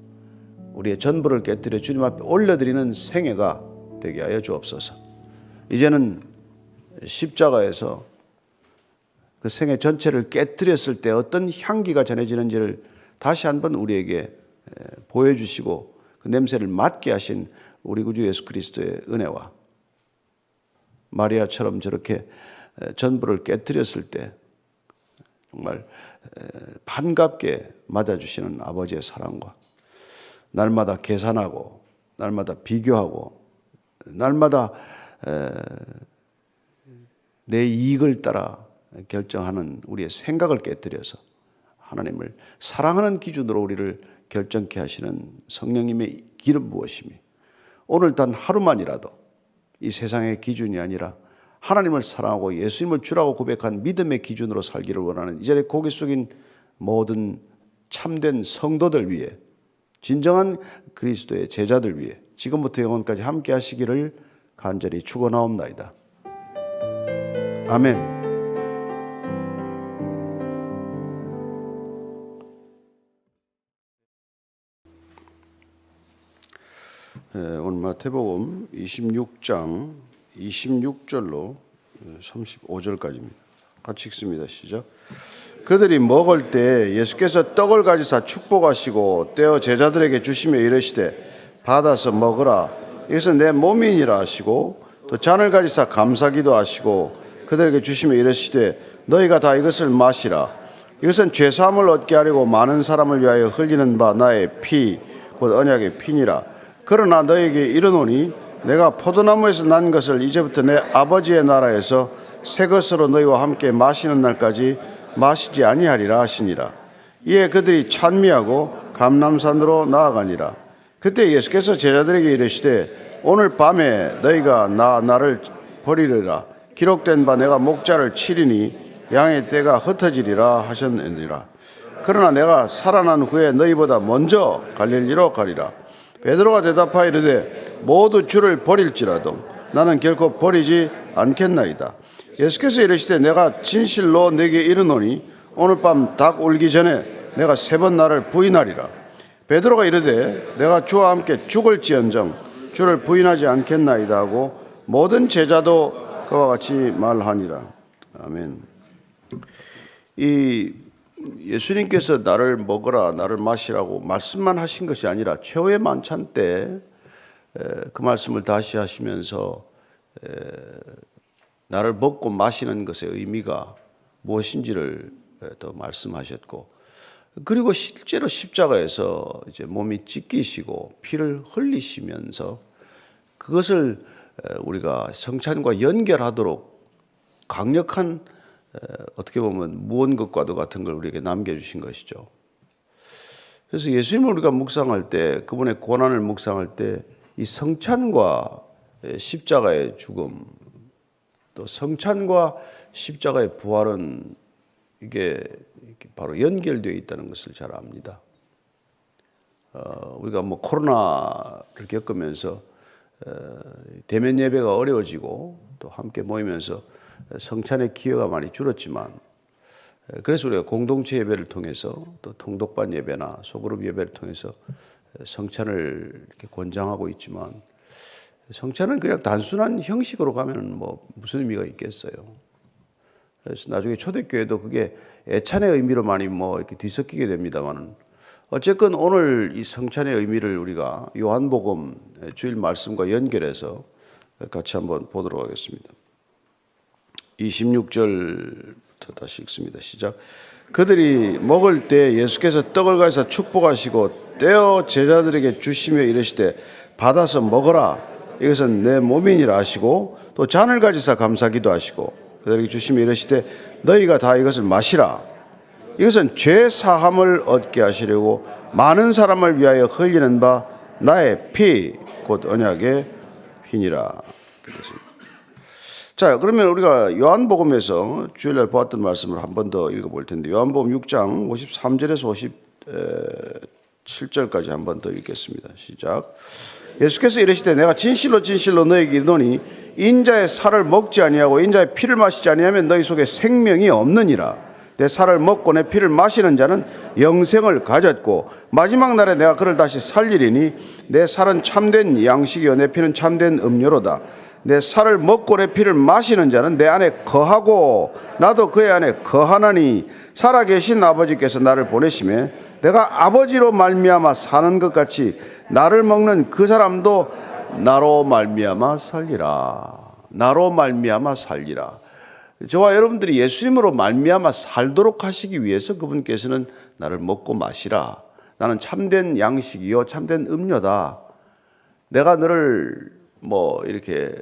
우리의 전부를 깨뜨려 주님 앞에 올려드리는 생애가 되게 하여 주옵소서. 이제는 십자가에서 그 생애 전체를 깨뜨렸을 때 어떤 향기가 전해지는지를 다시 한번 우리에게 보여주시고 그 냄새를 맡게 하신 우리 구주 예수 그리스도의 은혜와 마리아처럼 저렇게 전부를 깨뜨렸을 때 정말 반갑게 맞아주시는 아버지의 사랑과 날마다 계산하고 날마다 비교하고 날마다 내 이익을 따라 결정하는 우리의 생각을 깨뜨려서 하나님을 사랑하는 기준으로 우리를 결정케 하시는 성령님의 기름 부으심이 오늘 단 하루만이라도 이 세상의 기준이 아니라 하나님을 사랑하고 예수님을 주라고 고백한 믿음의 기준으로 살기를 원하는 이 자리에 고개 숙인 모든 참된 성도들 위해 진정한 그리스도의 제자들 위해 지금부터 영원까지 함께 하시기를 간절히 축원하옵나이다. 아멘. 오늘 마태복음 26장 26절로 35절까지입니다. 같이 읽습니다. 시작. 그들이 먹을 때 예수께서 떡을 가지사 축복하시고 떼어 제자들에게 주시며 이르시되 받아서 먹으라 이것은 내 몸이니라 하시고 또 잔을 가지사 감사기도 하시고 그들에게 주시며 이르시되 너희가 다 이것을 마시라 이것은 죄사함을 얻게 하려고 많은 사람을 위하여 흘리는 바 나의 피 곧 언약의 피니라. 그러나 너에게 이르노니 내가 포도나무에서 난 것을 이제부터 내 아버지의 나라에서 새 것으로 너희와 함께 마시는 날까지 마시지 아니하리라 하시니라. 이에 그들이 찬미하고 감람산으로 나아가니라. 그때 예수께서 제자들에게 이르시되 오늘 밤에 너희가 나를 버리리라. 기록된 바 내가 목자를 치리니 양의 떼가 흩어지리라 하셨느니라. 그러나 내가 살아난 후에 너희보다 먼저 갈릴리로 가리라. 베드로가 대답하여 이르되 모두 주를 버릴지라도 나는 결코 버리지 않겠나이다. 예수께서 이르시되 내가 진실로 내게 이르노니 오늘 밤 닭 울기 전에 내가 3번 나를 부인하리라. 베드로가 이르되 내가 주와 함께 죽을지언정 주를 부인하지 않겠나이다 하고 모든 제자도 그와 같이 말하니라. 아멘. 이 예수님께서 나를 먹으라 나를 마시라고 말씀만 하신 것이 아니라 최후의 만찬 때 그 말씀을 다시 하시면서 나를 먹고 마시는 것의 의미가 무엇인지를 더 말씀하셨고 그리고 실제로 십자가에서 이제 몸이 찢기시고 피를 흘리시면서 그것을 우리가 성찬과 연결하도록 강력한 어떻게 보면 무언것과도 같은 걸 우리에게 남겨주신 것이죠. 그래서 예수님을 우리가 묵상할 때 그분의 고난을 묵상할 때 이 성찬과 십자가의 죽음 또 성찬과 십자가의 부활은 이게 바로 연결되어 있다는 것을 잘 압니다. 우리가 뭐 코로나를 겪으면서 대면 예배가 어려워지고 또 함께 모이면서 성찬의 기회가 많이 줄었지만 그래서 우리가 공동체 예배를 통해서 또 통독반 예배나 소그룹 예배를 통해서 성찬을 이렇게 권장하고 있지만 성찬은 그냥 단순한 형식으로 가면 뭐 무슨 의미가 있겠어요. 그래서 나중에 초대교회도 그게 애찬의 의미로 많이 뭐 이렇게 뒤섞이게 됩니다만은 어쨌건 오늘 이 성찬의 의미를 우리가 요한복음 주일 말씀과 연결해서 같이 한번 보도록 하겠습니다. 26절부터 다시 읽습니다. 시작. 그들이 먹을 때 예수께서 떡을 가져서 축복하시고 떼어 제자들에게 주시며 이르시되 받아서 먹어라. 이것은 내 몸이니라 하시고 또 잔을 가지사 감사기도 하시고 그들에게 주시며 이르시되 너희가 다 이것을 마시라. 이것은 죄 사함을 얻게 하시려고 많은 사람을 위하여 흘리는 바 나의 피 곧 언약의 피니라. 자, 그러면 우리가 요한복음에서 주일날 보았던 말씀을 한 번 더 읽어볼 텐데 요한복음 6장 53절에서 57절까지 한 번 더 읽겠습니다. 시작. 예수께서 이르시되 내가 진실로 진실로 너희에게 이르노니 인자의 살을 먹지 아니하고 인자의 피를 마시지 아니하면 너희 속에 생명이 없느니라. 내 살을 먹고 내 피를 마시는 자는 영생을 가졌고 마지막 날에 내가 그를 다시 살리리니 내 살은 참된 양식이요 내 피는 참된 음료로다. 내 살을 먹고 내 피를 마시는 자는 내 안에 거하고 나도 그의 안에 거하나니 살아계신 아버지께서 나를 보내심에 내가 아버지로 말미암아 사는 것 같이 나를 먹는 그 사람도 나로 말미암아 살리라. 나로 말미암아 살리라. 저와 여러분들이 예수님으로 말미암아 살도록 하시기 위해서 그분께서는 나를 먹고 마시라. 나는 참된 양식이요 참된 음료다. 내가 너를 뭐 이렇게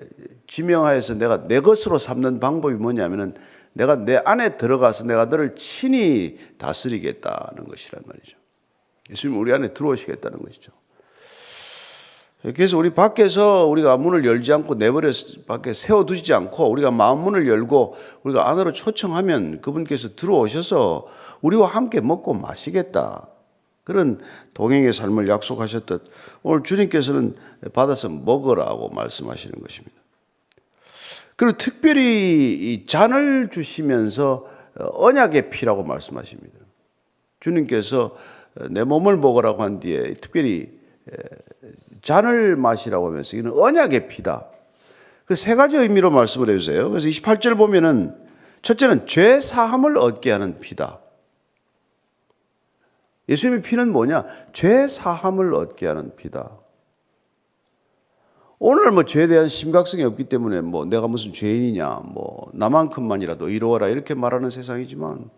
지명하여서 내가 내 것으로 삼는 방법이 뭐냐면은 내가 내 안에 들어가서 내가 너를 친히 다스리겠다는 것이란 말이죠. 예수님 우리 안에 들어오시겠다는 것이죠. 그래서 우리 밖에서 우리가 문을 열지 않고 내버려 밖에 세워두지 않고 우리가 마음 문을 열고 우리가 안으로 초청하면 그분께서 들어오셔서 우리와 함께 먹고 마시겠다. 그런 동행의 삶을 약속하셨듯 오늘 주님께서는 받아서 먹으라고 말씀하시는 것입니다. 그리고 특별히 이 잔을 주시면서 언약의 피라고 말씀하십니다. 주님께서 내 몸을 먹으라고 한 뒤에 특별히 잔을 마시라고 하면서 이는 언약의 피다. 그 세 가지 의미로 말씀을 해주세요. 그래서 28절 보면은 첫째는 죄 사함을 얻게 하는 피다. 예수님의 피는 뭐냐? 죄 사함을 얻게 하는 피다. 오늘 뭐 죄에 대한 심각성이 없기 때문에 뭐 내가 무슨 죄인이냐, 뭐 나만큼만이라도 이루어라 이렇게 말하는 세상이지만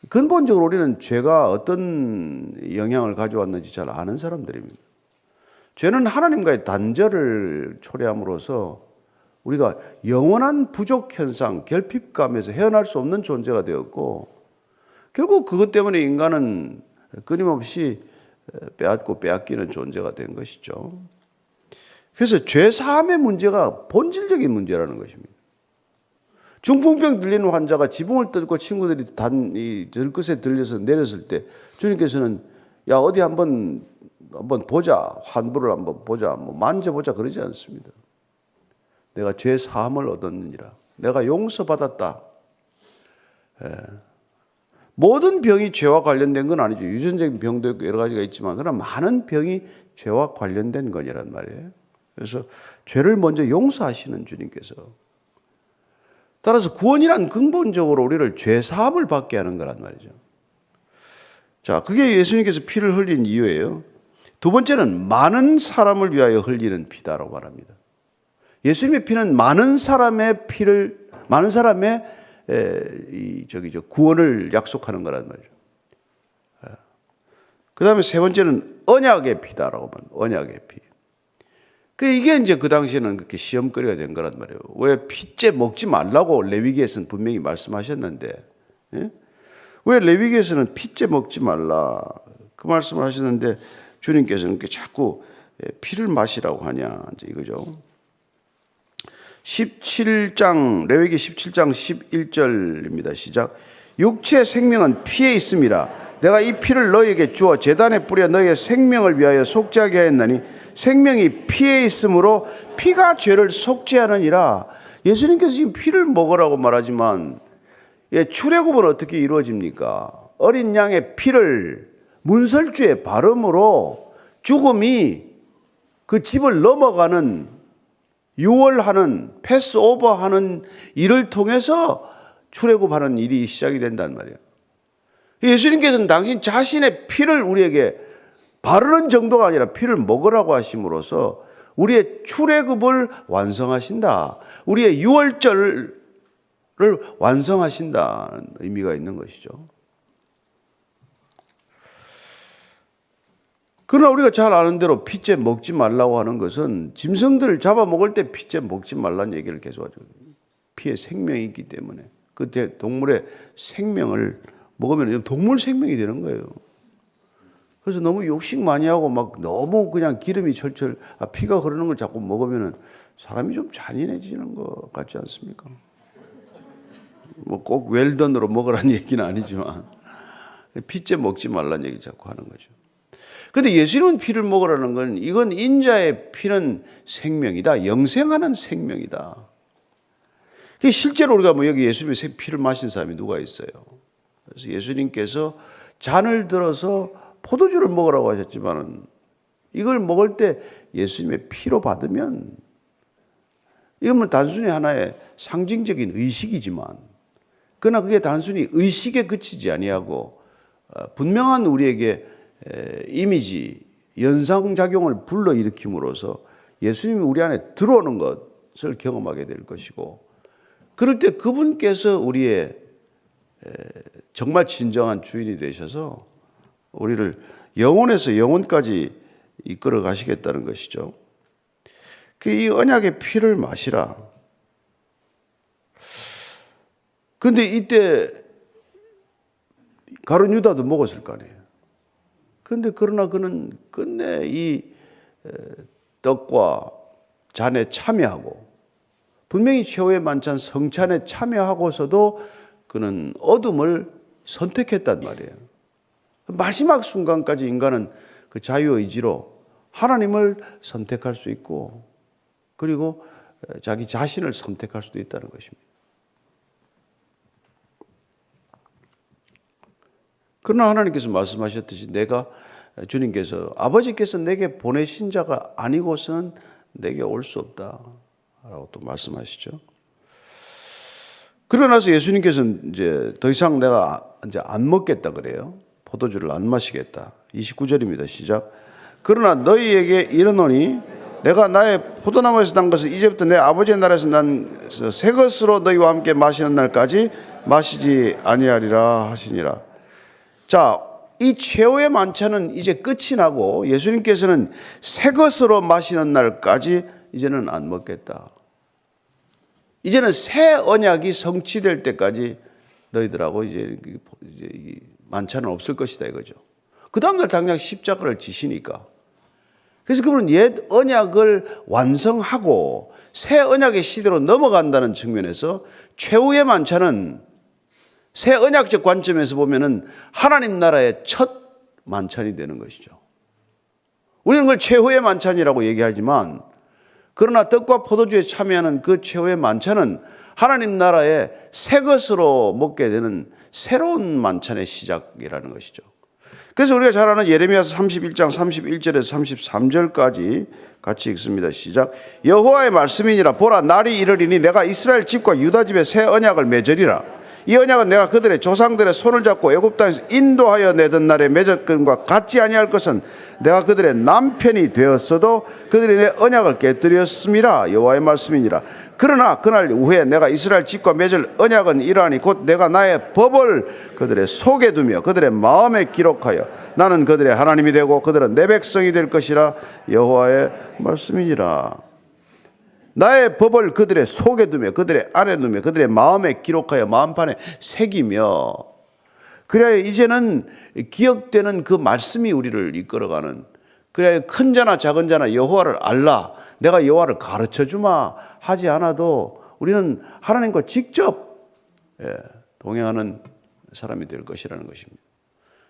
근본적으로 우리는 죄가 어떤 영향을 가져왔는지 잘 아는 사람들입니다. 죄는 하나님과의 단절을 초래함으로써 우리가 영원한 부족 현상, 결핍감에서 헤어날 수 없는 존재가 되었고 결국 그것 때문에 인간은 끊임없이 빼앗고 빼앗기는 존재가 된 것이죠. 그래서 죄 사함의 문제가 본질적인 문제라는 것입니다. 중풍병 들리는 환자가 지붕을 뜯고 친구들이 들끝에 들려서 내렸을 때 주님께서는 야 어디 한번 보자, 환부를 한번 보자, 뭐 만져보자 그러지 않습니다. 내가 죄 사함을 얻었느니라. 내가 용서받았다. 모든 병이 죄와 관련된 건 아니죠. 유전적인 병도 있고 여러 가지가 있지만 그러나 많은 병이 죄와 관련된 거니란 말이에요. 그래서 죄를 먼저 용서하시는 주님께서 따라서 구원이란 근본적으로 우리를 죄 사함을 받게 하는 거란 말이죠. 자, 그게 예수님께서 피를 흘린 이유예요. 두 번째는 많은 사람을 위하여 흘리는 피다라고 말합니다. 예수님의 피는 많은 사람의 구원을 약속하는 거란 말이죠. 그 다음에 세 번째는 언약의 피다라고 말합니다. 언약의 피. 이게 이제 그 당시에는 그렇게 시험거리가 된 거란 말이에요. 왜 피째 먹지 말라고 레위기에서는 분명히 말씀하셨는데, 예? 왜 레위기에서는 피째 먹지 말라 그 말씀을 하셨는데 주님께서는 자꾸 피를 마시라고 하냐 이제 이거죠. 17장 레위기 17장 11절입니다. 시작. 육체의 생명은 피에 있음이라. 내가 이 피를 너희에게 주어 제단에 뿌려 너희의 생명을 위하여 속죄하게 하였나니 생명이 피에 있으므로 피가 죄를 속죄하느니라. 예수님께서 지금 피를 먹으라고 말하지만 출애굽은 어떻게 이루어집니까? 어린 양의 피를 문설주에 바름으로 죽음이 그 집을 넘어가는 유월하는, 패스오버하는 일을 통해서 출애굽하는 일이 시작이 된단 말이에요. 예수님께서는 당신 자신의 피를 우리에게 바르는 정도가 아니라 피를 먹으라고 하심으로써 우리의 출애굽을 완성하신다. 우리의 유월절을 완성하신다는 의미가 있는 것이죠. 그러나 우리가 잘 아는 대로 피째 먹지 말라고 하는 것은 짐승들을 잡아먹을 때 피째 먹지 말라는 얘기를 계속 하죠. 피에 생명이 있기 때문에 그 동물의 생명을 먹으면 동물 생명이 되는 거예요. 그래서 너무 욕식 많이 하고 막 너무 그냥 기름이 철철 피가 흐르는 걸 자꾸 먹으면 사람이 좀 잔인해지는 것 같지 않습니까? 뭐 꼭 웰던으로 먹으라는 얘기는 아니지만 피째 먹지 말라는 얘기를 자꾸 하는 거죠. 그런데 예수님은 피를 먹으라는 건 이건 인자의 피는 생명이다. 영생하는 생명이다. 실제로 우리가 뭐 여기 예수님의 피를 마신 사람이 누가 있어요? 그래서 예수님께서 잔을 들어서 포도주를 먹으라고 하셨지만 이걸 먹을 때 예수님의 피로 받으면 이건 단순히 하나의 상징적인 의식이지만 그러나 그게 단순히 의식에 그치지 아니하고 분명한 우리에게 이미지, 연상작용을 불러일으킴으로써 예수님이 우리 안에 들어오는 것을 경험하게 될 것이고 그럴 때 그분께서 우리의 정말 진정한 주인이 되셔서 우리를 영혼에서 영혼까지 이끌어 가시겠다는 것이죠. 이 언약의 피를 마시라. 그런데 이때 가룟 유다도 먹었을 거 아니에요. 그런데 그러나 그는 끝내 이 떡과 잔에 참여하고 분명히 최후의 만찬 성찬에 참여하고서도 그는 어둠을 선택했단 말이에요. 마지막 순간까지 인간은 그 자유의지로 하나님을 선택할 수 있고 그리고 자기 자신을 선택할 수도 있다는 것입니다. 그러나 하나님께서 말씀하셨듯이 주님께서 아버지께서 내게 보내신 자가 아니고서는 내게 올 수 없다라고 또 말씀하시죠. 그러고 나서 예수님께서는 이제 더 이상 내가 이제 안 먹겠다 그래요. 포도주를 안 마시겠다. 29절입니다. 시작. 그러나 너희에게 이르노니 내가 나의 포도나무에서 난 것을 이제부터 내 아버지의 나라에서 난 새 것으로 너희와 함께 마시는 날까지 마시지 아니하리라 하시니라. 자, 이 최후의 만찬은 이제 끝이 나고 예수님께서는 새 것으로 마시는 날까지 이제는 안 먹겠다. 이제는 새 언약이 성취될 때까지 너희들하고 이제 이 만찬은 없을 것이다 이거죠. 그 다음날 당장 십자가를 지시니까. 그래서 그분은 옛 언약을 완성하고 새 언약의 시대로 넘어간다는 측면에서 최후의 만찬은 새 언약적 관점에서 보면은 하나님 나라의 첫 만찬이 되는 것이죠. 우리는 그걸 최후의 만찬이라고 얘기하지만 그러나 떡과 포도주에 참여하는 그 최후의 만찬은 하나님 나라의 새 것으로 먹게 되는 새로운 만찬의 시작이라는 것이죠. 그래서 우리가 잘 아는 예레미야서 31장 31절에서 33절까지 같이 읽습니다. 시작. 여호와의 말씀이니라. 보라, 날이 이르리니 내가 이스라엘 집과 유다 집에 새 언약을 맺으리라. 이 언약은 내가 그들의 조상들의 손을 잡고 애굽 땅에서 인도하여 내던 날에 맺었건과 같지 아니할 것은 내가 그들의 남편이 되었어도 그들이 내 언약을 깨뜨렸음이라. 여호와의 말씀이니라. 그러나 그날 후에 내가 이스라엘 집과 맺을 언약은 이러하니 곧 내가 나의 법을 그들의 속에 두며 그들의 마음에 기록하여 나는 그들의 하나님이 되고 그들은 내 백성이 될 것이라. 여호와의 말씀이니라. 나의 법을 그들의 속에 두며 그들의 안에 두며 그들의 마음에 기록하여 마음판에 새기며 그래야 이제는 기억되는 그 말씀이 우리를 이끌어가는, 그래야 큰 자나 작은 자나 여호와를 알라, 내가 여호와를 가르쳐주마 하지 않아도 우리는 하나님과 직접 동행하는 사람이 될 것이라는 것입니다.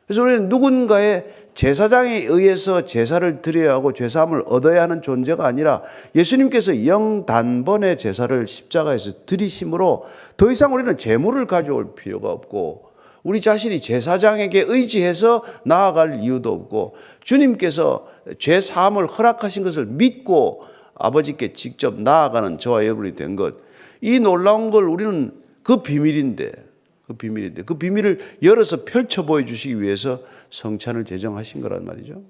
그래서 우리는 누군가의 제사장에 의해서 제사를 드려야 하고 죄사함을 얻어야 하는 존재가 아니라 예수님께서 영단번의 제사를 십자가에서 드리심으로 더 이상 우리는 제물을 가져올 필요가 없고 우리 자신이 제사장에게 의지해서 나아갈 이유도 없고 주님께서 죄사함을 허락하신 것을 믿고 아버지께 직접 나아가는 저와 여러분이 된 것, 이 놀라운 걸 우리는 그 비밀인데 그 비밀을 열어서 펼쳐 보여주시기 위해서 성찬을 제정하신 거란 말이죠.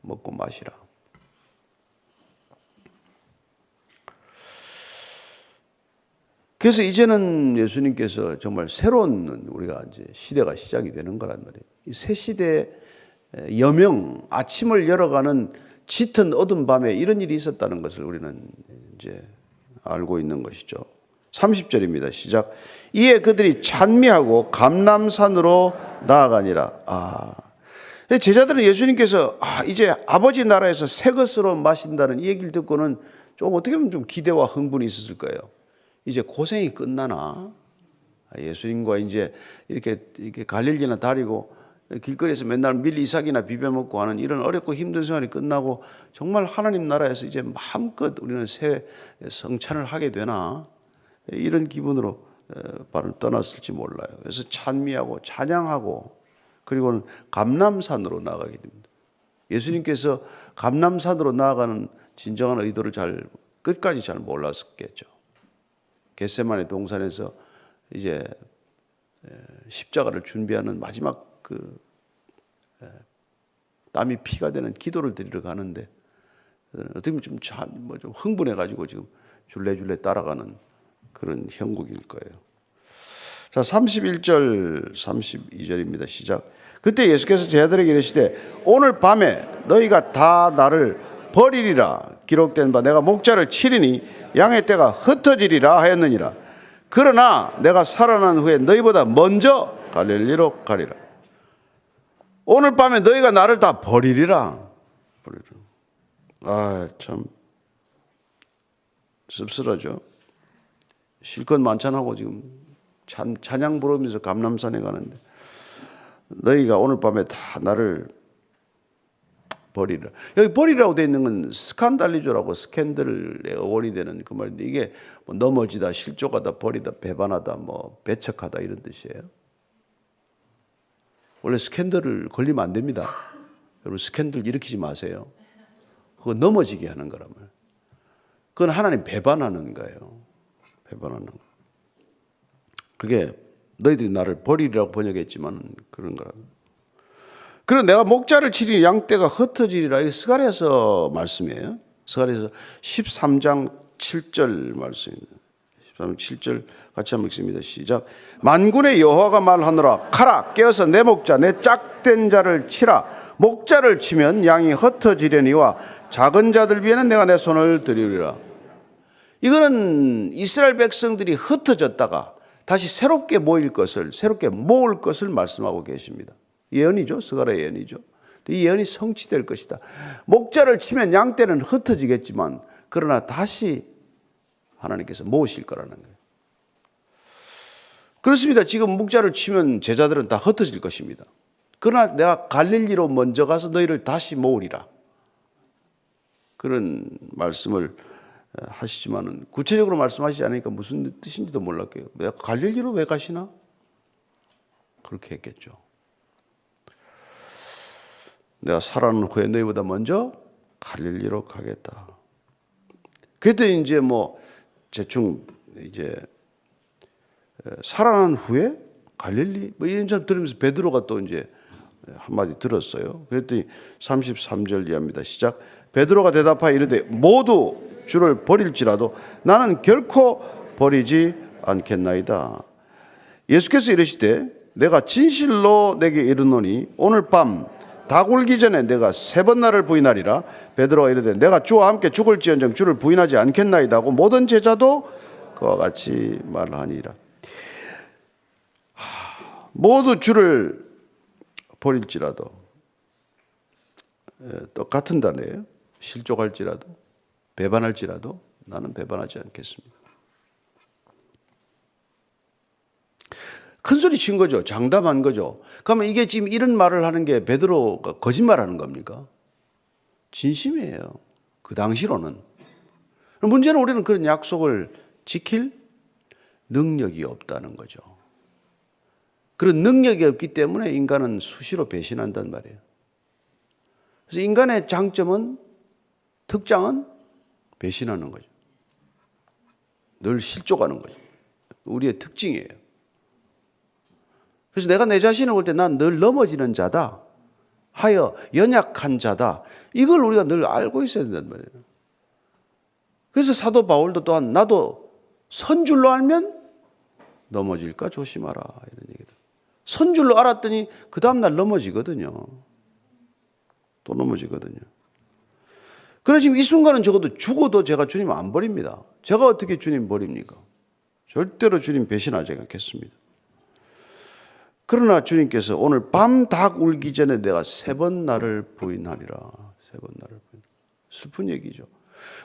먹고 마시라. 그래서 이제는 예수님께서 정말 새로운 우리가 이제 시대가 시작이 되는 거란 말이에요. 이 새 시대의 여명, 아침을 열어가는 짙은 어두운 밤에 이런 일이 있었다는 것을 우리는 이제 알고 있는 것이죠. 30절입니다. 시작. 이에 그들이 찬미하고 감람산으로 나아가니라. 제자들은 예수님께서 이제 아버지 나라에서 새 것으로 마신다는 이 얘기를 듣고는 좀 어떻게 보면 좀 기대와 흥분이 있었을 거예요. 이제 고생이 끝나나? 예수님과 이제 이렇게 갈릴리나 다니고 길거리에서 맨날 밀이삭이나 비벼 먹고 하는 이런 어렵고 힘든 생활이 끝나고 정말 하나님 나라에서 이제 마음껏 우리는 새 성찬을 하게 되나? 이런 기분으로 발을 떠났을지 몰라요. 그래서 찬미하고 찬양하고 그리고는 감람산으로 나가게 됩니다. 예수님께서 감람산으로 나아가는 진정한 의도를 끝까지 잘 몰랐겠죠. 겟세마네 동산에서 이제 십자가를 준비하는 마지막 땀이 피가 되는 기도를 드리러 가는데 어떻게 보면 좀 흥분해가지고 지금 줄레줄레 따라가는 그런 형국일 거예요. 자, 31절, 32절입니다. 시작. 그때 예수께서 제자들에게 이르시되 오늘 밤에 너희가 다 나를 버리리라 기록된 바 내가 목자를 치리니 양의 떼가 흩어지리라 하였느니라. 그러나 내가 살아난 후에 너희보다 먼저 갈릴리로 가리라. 오늘 밤에 너희가 나를 다 버리리라. 참 씁쓸하죠. 실컷 만찬하고 지금 찬양 부르면서 감람산에 가는데 너희가 오늘 밤에 다 나를 버리라. 여기 버리라고 되어 있는 건 스칸달리조라고 스캔들의 어원이 되는 그 말인데 이게 뭐 넘어지다, 실족하다, 버리다, 배반하다, 뭐 배척하다 이런 뜻이에요. 원래 스캔들을 걸리면 안 됩니다. 여러분 스캔들 일으키지 마세요. 그거 넘어지게 하는 거란 말이에요. 그건 하나님 배반하는 거예요. 배반하는 거. 그게 너희들이 나를 버리리라고 번역했지만 그런 거랍니다. 그리고 내가 목자를 치리니 양떼가 흩어지리라. 이게 스가랴서 말씀이에요. 스가랴서 13장 7절 말씀입니다. 13장 7절 같이 한번 읽습니다. 시작. 만군의 여호와가 말하노라. 가라 깨어서 내 목자 내 짝된 자를 치라. 목자를 치면 양이 흩어지려니와 작은 자들 위에는 내가 내 손을 들이리라. 이거는 이스라엘 백성들이 흩어졌다가 다시 새롭게 모일 것을, 새롭게 모을 것을 말씀하고 계십니다. 예언이죠. 스가랴 예언이죠. 이 예언이 성취될 것이다. 목자를 치면 양떼는 흩어지겠지만 그러나 다시 하나님께서 모으실 거라는 거예요. 그렇습니다. 지금 목자를 치면 제자들은 다 흩어질 것입니다. 그러나 내가 갈릴리로 먼저 가서 너희를 다시 모으리라. 그런 말씀을 하시지만은 구체적으로 말씀하시지 않으니까 무슨 뜻인지도 몰랐고요. 내가 갈릴리로 왜 가시나? 그렇게 했겠죠. 내가 살아난 후에 너희보다 먼저 갈릴리로 가겠다. 그때 이제 뭐 대충 이제 살아난 후에 갈릴리 뭐 이런 점 들으면서 베드로가 또 이제 한마디 들었어요. 그랬더니 33절 이하입니다. 시작. 베드로가 대답하여 이르되 모두 주를 버릴지라도 나는 결코 버리지 않겠나이다. 예수께서 이르시되 내가 진실로 내게 이르노니 오늘 밤 닭 울기 전에 내가 3번 나를 부인하리라. 베드로가 이르되 내가 주와 함께 죽을지언정 주를 부인하지 않겠나이다 하고 모든 제자도 그와 같이 말하니라. 모두 주를 버릴지라도 똑같은 단어예요. 실족할지라도 배반할지라도 나는 배반하지 않겠습니다. 큰 소리 친 거죠. 장담한 거죠. 그러면 이게 지금 이런 말을 하는 게 베드로가 거짓말하는 겁니까? 진심이에요. 그 당시로는. 문제는 우리는 그런 약속을 지킬 능력이 없다는 거죠. 그런 능력이 없기 때문에 인간은 수시로 배신한단 말이에요. 그래서 인간의 장점은 특장은 배신하는 거죠. 늘 실족하는 거죠. 우리의 특징이에요. 그래서 내가 내 자신을 볼 때 난 늘 넘어지는 자다 하여 연약한 자다, 이걸 우리가 늘 알고 있어야 된단 말이에요. 그래서 사도 바울도 또한 나도 선 줄로 알면 넘어질까 조심하라 이런 얘기다. 선 줄로 알았더니 그 다음날 넘어지거든요. 또 넘어지거든요. 그래서 지금 이 순간은 적어도 죽어도 제가 주님 안 버립니다. 제가 어떻게 주님 버립니까? 절대로 주님 배신하지 않겠습니다. 그러나 주님께서 오늘 밤 닭 울기 전에 내가 3번 나를 부인하리라. 3번 나를 부인. 슬픈 얘기죠.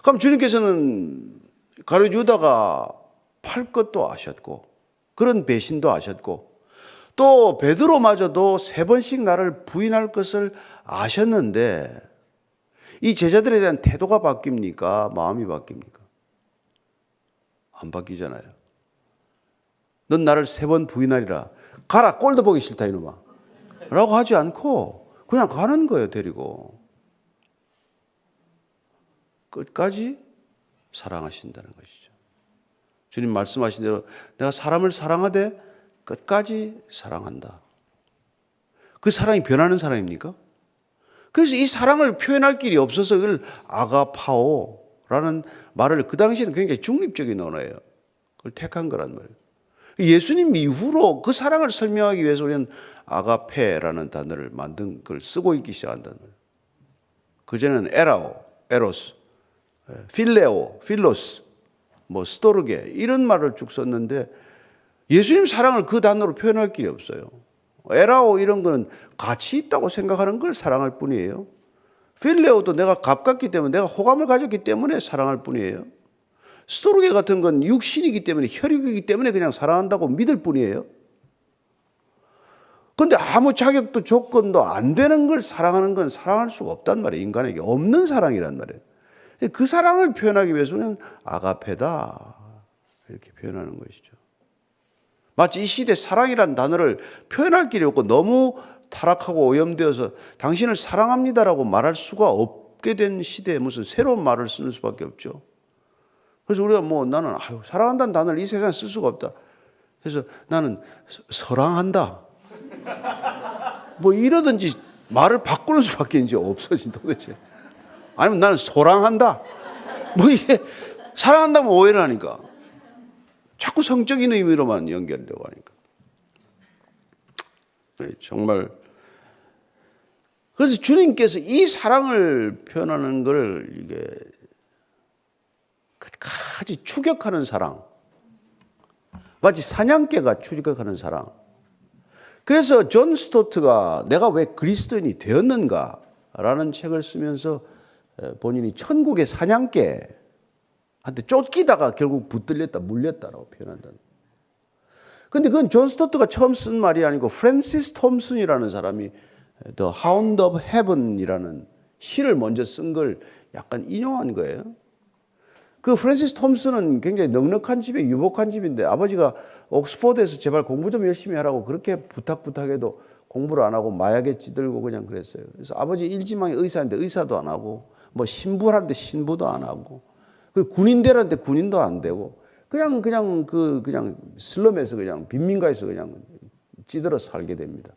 그럼 주님께서는 가룟 유다가 팔 것도 아셨고 그런 배신도 아셨고 또 베드로마저도 3번씩 나를 부인할 것을 아셨는데 이 제자들에 대한 태도가 바뀝니까? 마음이 바뀝니까? 안 바뀌잖아요. 넌 나를 3번 부인하리라. 가라, 꼴도 보기 싫다 이놈아 라고 하지 않고 그냥 가는 거예요. 데리고 끝까지 사랑하신다는 것이죠. 주님 말씀하신 대로 내가 사람을 사랑하되 끝까지 사랑한다. 그 사랑이 변하는 사랑입니까? 그래서 이 사랑을 표현할 길이 없어서 그걸 아가파오라는 말을 그 당시에는 굉장히 중립적인 언어예요. 그걸 택한 거란 말이에요. 예수님 이후로 그 사랑을 설명하기 위해서 우리는 아가페라는 단어를 만든 걸 쓰고 있기 시작한다는 거예요. 그전에는 에라오, 에로스, 필레오, 필로스, 스토르게 이런 말을 쭉 썼는데 예수님 사랑을 그 단어로 표현할 길이 없어요. 에라오 이런 거는 가치 있다고 생각하는 걸 사랑할 뿐이에요. 필레오도 내가 가깝기 때문에 내가 호감을 가졌기 때문에 사랑할 뿐이에요. 스토르게 같은 건 육신이기 때문에 혈육이기 때문에 그냥 사랑한다고 믿을 뿐이에요. 그런데 아무 자격도 조건도 안 되는 걸 사랑하는 건 사랑할 수가 없단 말이에요. 인간에게 없는 사랑이란 말이에요. 그 사랑을 표현하기 위해서는 아가페다 이렇게 표현하는 것이죠. 마치 이 시대 사랑이라는 단어를 표현할 길이 없고 너무 타락하고 오염되어서 당신을 사랑합니다라고 말할 수가 없게 된 시대에 무슨 새로운 말을 쓰는 수밖에 없죠. 그래서 우리가 나는 사랑한다는 단어를 이 세상에 쓸 수가 없다. 그래서 나는 사랑한다. 이러든지 말을 바꾸는 수밖에 이제 없어진 도대체. 아니면 나는 소랑한다. 이게 사랑한다면 오해를 하니까. 자꾸 성적인 의미로만 연결되려고 하니까. 정말. 그래서 주님께서 이 사랑을 표현하는 걸 이게 끝까지 추격하는 사랑. 마치 사냥개가 추격하는 사랑. 그래서 존 스토트가 내가 왜 그리스도인이 되었는가라는 책을 쓰면서 본인이 천국의 사냥개한테 쫓기다가 결국 붙들렸다, 물렸다라고 표현한다. 그런데 그건 존 스토트가 처음 쓴 말이 아니고 프랜시스 톰슨이라는 사람이 The Hound of Heaven이라는 시를 먼저 쓴 걸 약간 인용한 거예요. 그 프랜시스 톰슨은 굉장히 넉넉한 집에 유복한 집인데 아버지가 옥스퍼드에서 제발 공부 좀 열심히 하라고 그렇게 부탁해도 공부를 안 하고 마약에 찌들고 그냥 그랬어요. 그래서 아버지 일지망이 의사인데 의사도 안 하고 신부하는데 신부도 안 하고 그리고 군인 되라는데 군인도 안 되고 그냥 슬럼에서 그냥 빈민가에서 그냥 찌들어 살게 됩니다.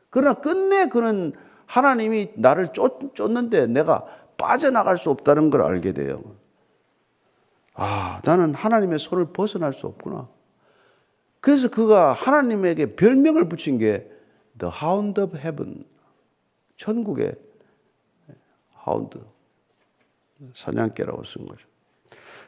그러나 끝내 그는 하나님이 나를 쫓는데 내가 빠져나갈 수 없다는 걸 알게 돼요. 나는 하나님의 손을 벗어날 수 없구나. 그래서 그가 하나님에게 별명을 붙인 게 The Hound of Heaven, 천국의 하운드, 사냥개라고 쓴 거죠.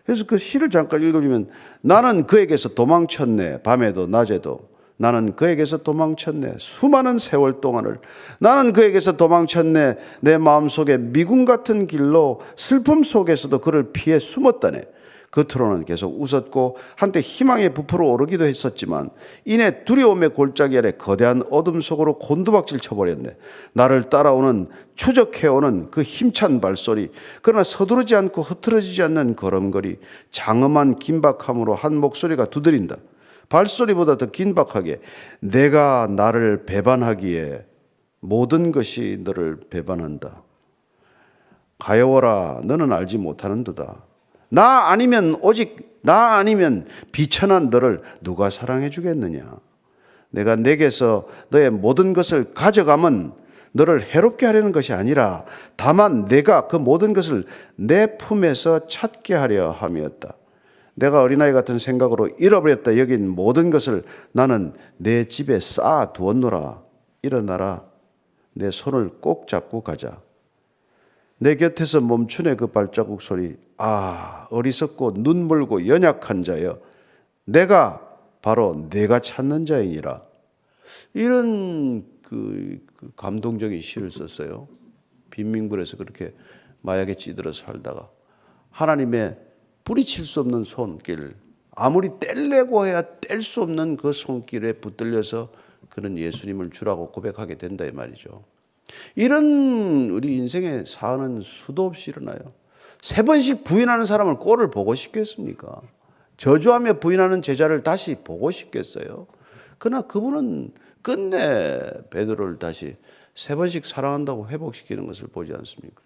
그래서 그 시를 잠깐 읽어주면 나는 그에게서 도망쳤네. 밤에도 낮에도 나는 그에게서 도망쳤네. 수많은 세월 동안을 나는 그에게서 도망쳤네. 내 마음속에 미군 같은 길로 슬픔 속에서도 그를 피해 숨었다네. 겉으로는 계속 웃었고 한때 희망의 부풀어 오르기도 했었지만 이내 두려움의 골짜기 아래 거대한 어둠 속으로 곤두박질 쳐버렸네. 나를 따라오는 추적해오는 그 힘찬 발소리, 그러나 서두르지 않고 흐트러지지 않는 걸음걸이, 장엄한 긴박함으로 한 목소리가 두드린다. 발소리보다 더 긴박하게 내가 나를 배반하기에 모든 것이 너를 배반한다. 가여워라, 너는 알지 못하는도다. 나 아니면 오직 나 아니면 비천한 너를 누가 사랑해 주겠느냐. 내가 내게서 너의 모든 것을 가져가면 너를 해롭게 하려는 것이 아니라 다만 내가 그 모든 것을 내 품에서 찾게 하려 함이었다. 내가 어린아이 같은 생각으로 잃어버렸다 여긴 모든 것을 나는 내 집에 쌓아 두었노라. 일어나라. 내 손을 꼭 잡고 가자. 내 곁에서 멈추네 그 발자국 소리. 아, 어리석고 눈멀고 연약한 자여, 내가 바로 내가 찾는 자이니라. 이런 그 감동적인 시를 썼어요. 빈민굴에서 그렇게 마약에 찌들어 살다가 하나님의 뿌리칠 수 없는 손길, 아무리 떼려고 해야 뗄 수 없는 그 손길에 붙들려서 그는 예수님을 주라고 고백하게 된다 이 말이죠. 이런 우리 인생의 사안은 수도 없이 일어나요. 3번씩 부인하는 사람을 꼴을 보고 싶겠습니까? 저주하며 부인하는 제자를 다시 보고 싶겠어요? 그러나 그분은 끝내 베드로를 다시 3번씩 사랑한다고 회복시키는 것을 보지 않습니까?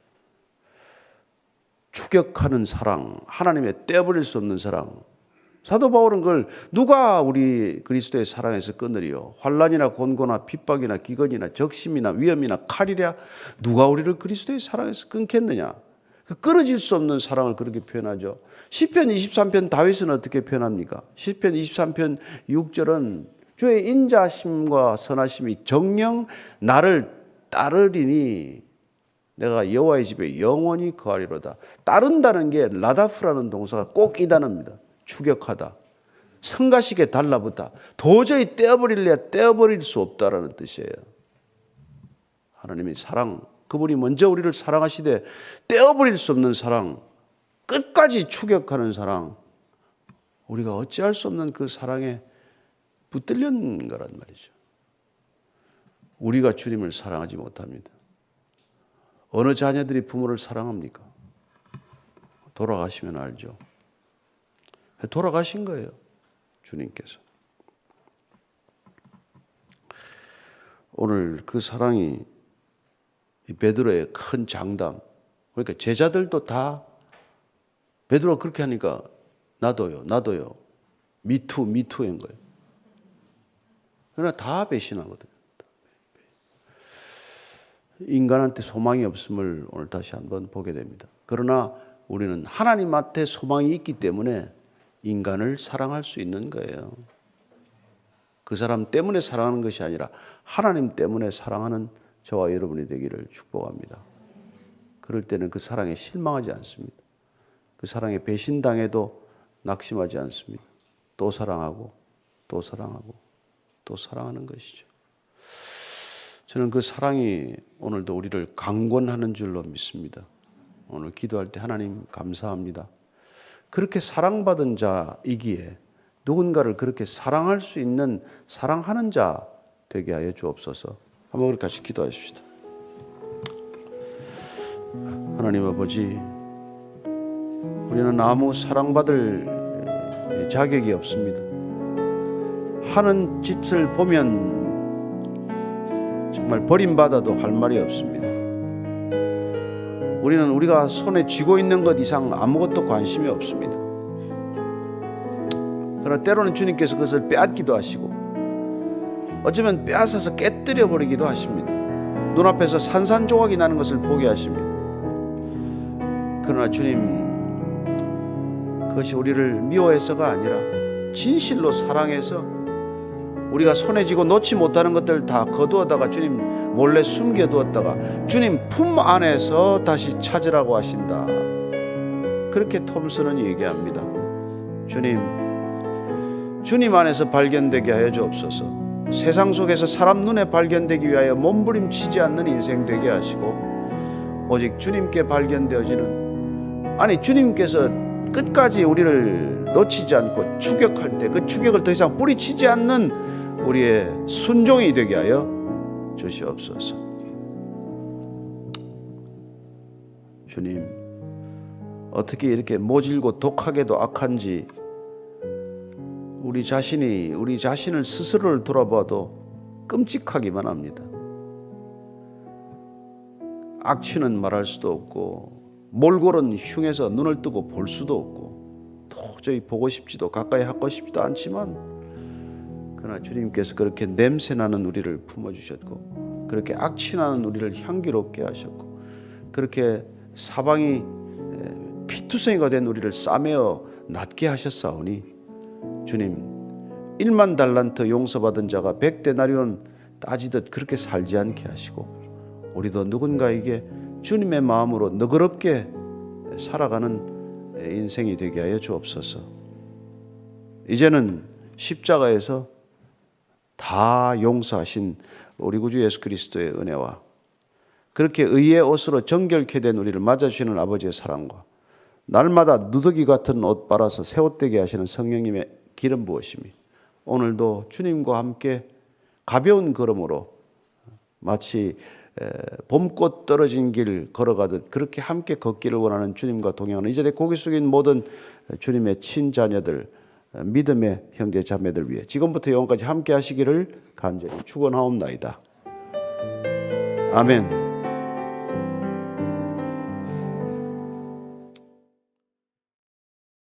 추격하는 사랑, 하나님의 떼어버릴 수 없는 사랑. 사도 바울은 그걸 누가 우리 그리스도의 사랑에서 끊으리요? 환난이나 곤고나 핍박이나 기근이나 적심이나 위험이나 칼이랴 누가 우리를 그리스도의 사랑에서 끊겠느냐? 그 끊어질 수 없는 사랑을 그렇게 표현하죠. 시편 23편 다윗은 어떻게 표현합니까? 시편 23편 6절은 주의 인자심과 선하심이 정녕 나를 따르리니 내가 여호와의 집에 영원히 거하리로다. 따른다는 게 라다프라는 동사가 꼭 이 단어입니다. 추격하다, 성가시게 달라붙다, 도저히 떼어버릴래야 떼어버릴 수 없다라는 뜻이에요. 하나님의 사랑, 그분이 먼저 우리를 사랑하시되 떼어버릴 수 없는 사랑, 끝까지 추격하는 사랑, 우리가 어찌할 수 없는 그 사랑에 붙들린 거란 말이죠. 우리가 주님을 사랑하지 못합니다. 어느 자녀들이 부모를 사랑합니까? 돌아가시면 알죠. 돌아가신 거예요, 주님께서. 오늘 그 사랑이 베드로의 큰 장담. 그러니까 제자들도 다 베드로가 그렇게 하니까 나도요. 미투인 거예요. 그러나 다 배신하거든요. 인간한테 소망이 없음을 오늘 다시 한번 보게 됩니다. 그러나 우리는 하나님한테 소망이 있기 때문에 인간을 사랑할 수 있는 거예요. 그 사람 때문에 사랑하는 것이 아니라 하나님 때문에 사랑하는 저와 여러분이 되기를 축복합니다. 그럴 때는 그 사랑에 실망하지 않습니다. 그 사랑에 배신당해도 낙심하지 않습니다. 또 사랑하고 또 사랑하고 또 사랑하는 것이죠. 저는 그 사랑이 오늘도 우리를 강권하는 줄로 믿습니다. 오늘 기도할 때 하나님 감사합니다. 그렇게 사랑받은 자이기에 누군가를 그렇게 사랑할 수 있는 사랑하는 자 되게 하여 주옵소서. 한번 우리 같이 기도하십시다. 하나님 아버지, 우리는 아무 사랑받을 자격이 없습니다. 하는 짓을 보면 정말 버림받아도 할 말이 없습니다. 우리는 우리가 손에 쥐고 있는 것 이상 아무것도 관심이 없습니다. 그러나 때로는 주님께서 그것을 빼앗기도 하시고 어쩌면 빼앗아서 깨뜨려 버리기도 하십니다. 눈앞에서 산산조각이 나는 것을 보게 하십니다. 그러나 주님, 그것이 우리를 미워해서가 아니라 진실로 사랑해서 우리가 손에 쥐고 놓지 못하는 것들 다 거두어다가 주님 몰래 숨겨두었다가 주님 품 안에서 다시 찾으라고 하신다. 그렇게 톰슨은 얘기합니다. 주님 안에서 발견되게 하여 주옵소서. 세상 속에서 사람 눈에 발견되기 위하여 몸부림치지 않는 인생 되게 하시고 오직 주님께 발견되어지는, 아니 주님께서 끝까지 우리를 놓치지 않고 추격할 때 그 추격을 더 이상 뿌리치지 않는 우리의 순종이 되게 하여 주시옵소서. 주님, 어떻게 이렇게 모질고 독하게도 악한지 우리 자신을 스스로를 돌아봐도 끔찍하기만 합니다. 악취는 말할 수도 없고 몰골은 흉해서 눈을 뜨고 볼 수도 없고 도저히 보고 싶지도 가까이 하고 싶지도 않지만 그러나 주님께서 그렇게 냄새나는 우리를 품어주셨고 그렇게 악취나는 우리를 향기롭게 하셨고 그렇게 사방이 피투성이가 된 우리를 싸매어 낫게 하셨사오니 주님 1만 달란트 용서받은 자가 100데나리온 따지듯 그렇게 살지 않게 하시고 우리도 누군가에게 주님의 마음으로 너그럽게 살아가는 인생이 되게 하여 주옵소서. 이제는 십자가에서 다 용서하신 우리 구주 예수 그리스도의 은혜와 그렇게 의의 옷으로 정결케 된 우리를 맞아주시는 아버지의 사랑과 날마다 누더기 같은 옷 빨아서 새 옷 되게 하시는 성령님의 기름 부으심이 오늘도 주님과 함께 가벼운 걸음으로 마치 봄꽃 떨어진 길 걸어가듯 그렇게 함께 걷기를 원하는 주님과 동행하는 이 자리에 고개 숙인 모든 주님의 친자녀들 믿음의 형제 자매들 위해 지금부터 영원까지 함께 하시기를 간절히 축원하옵나이다. 아멘.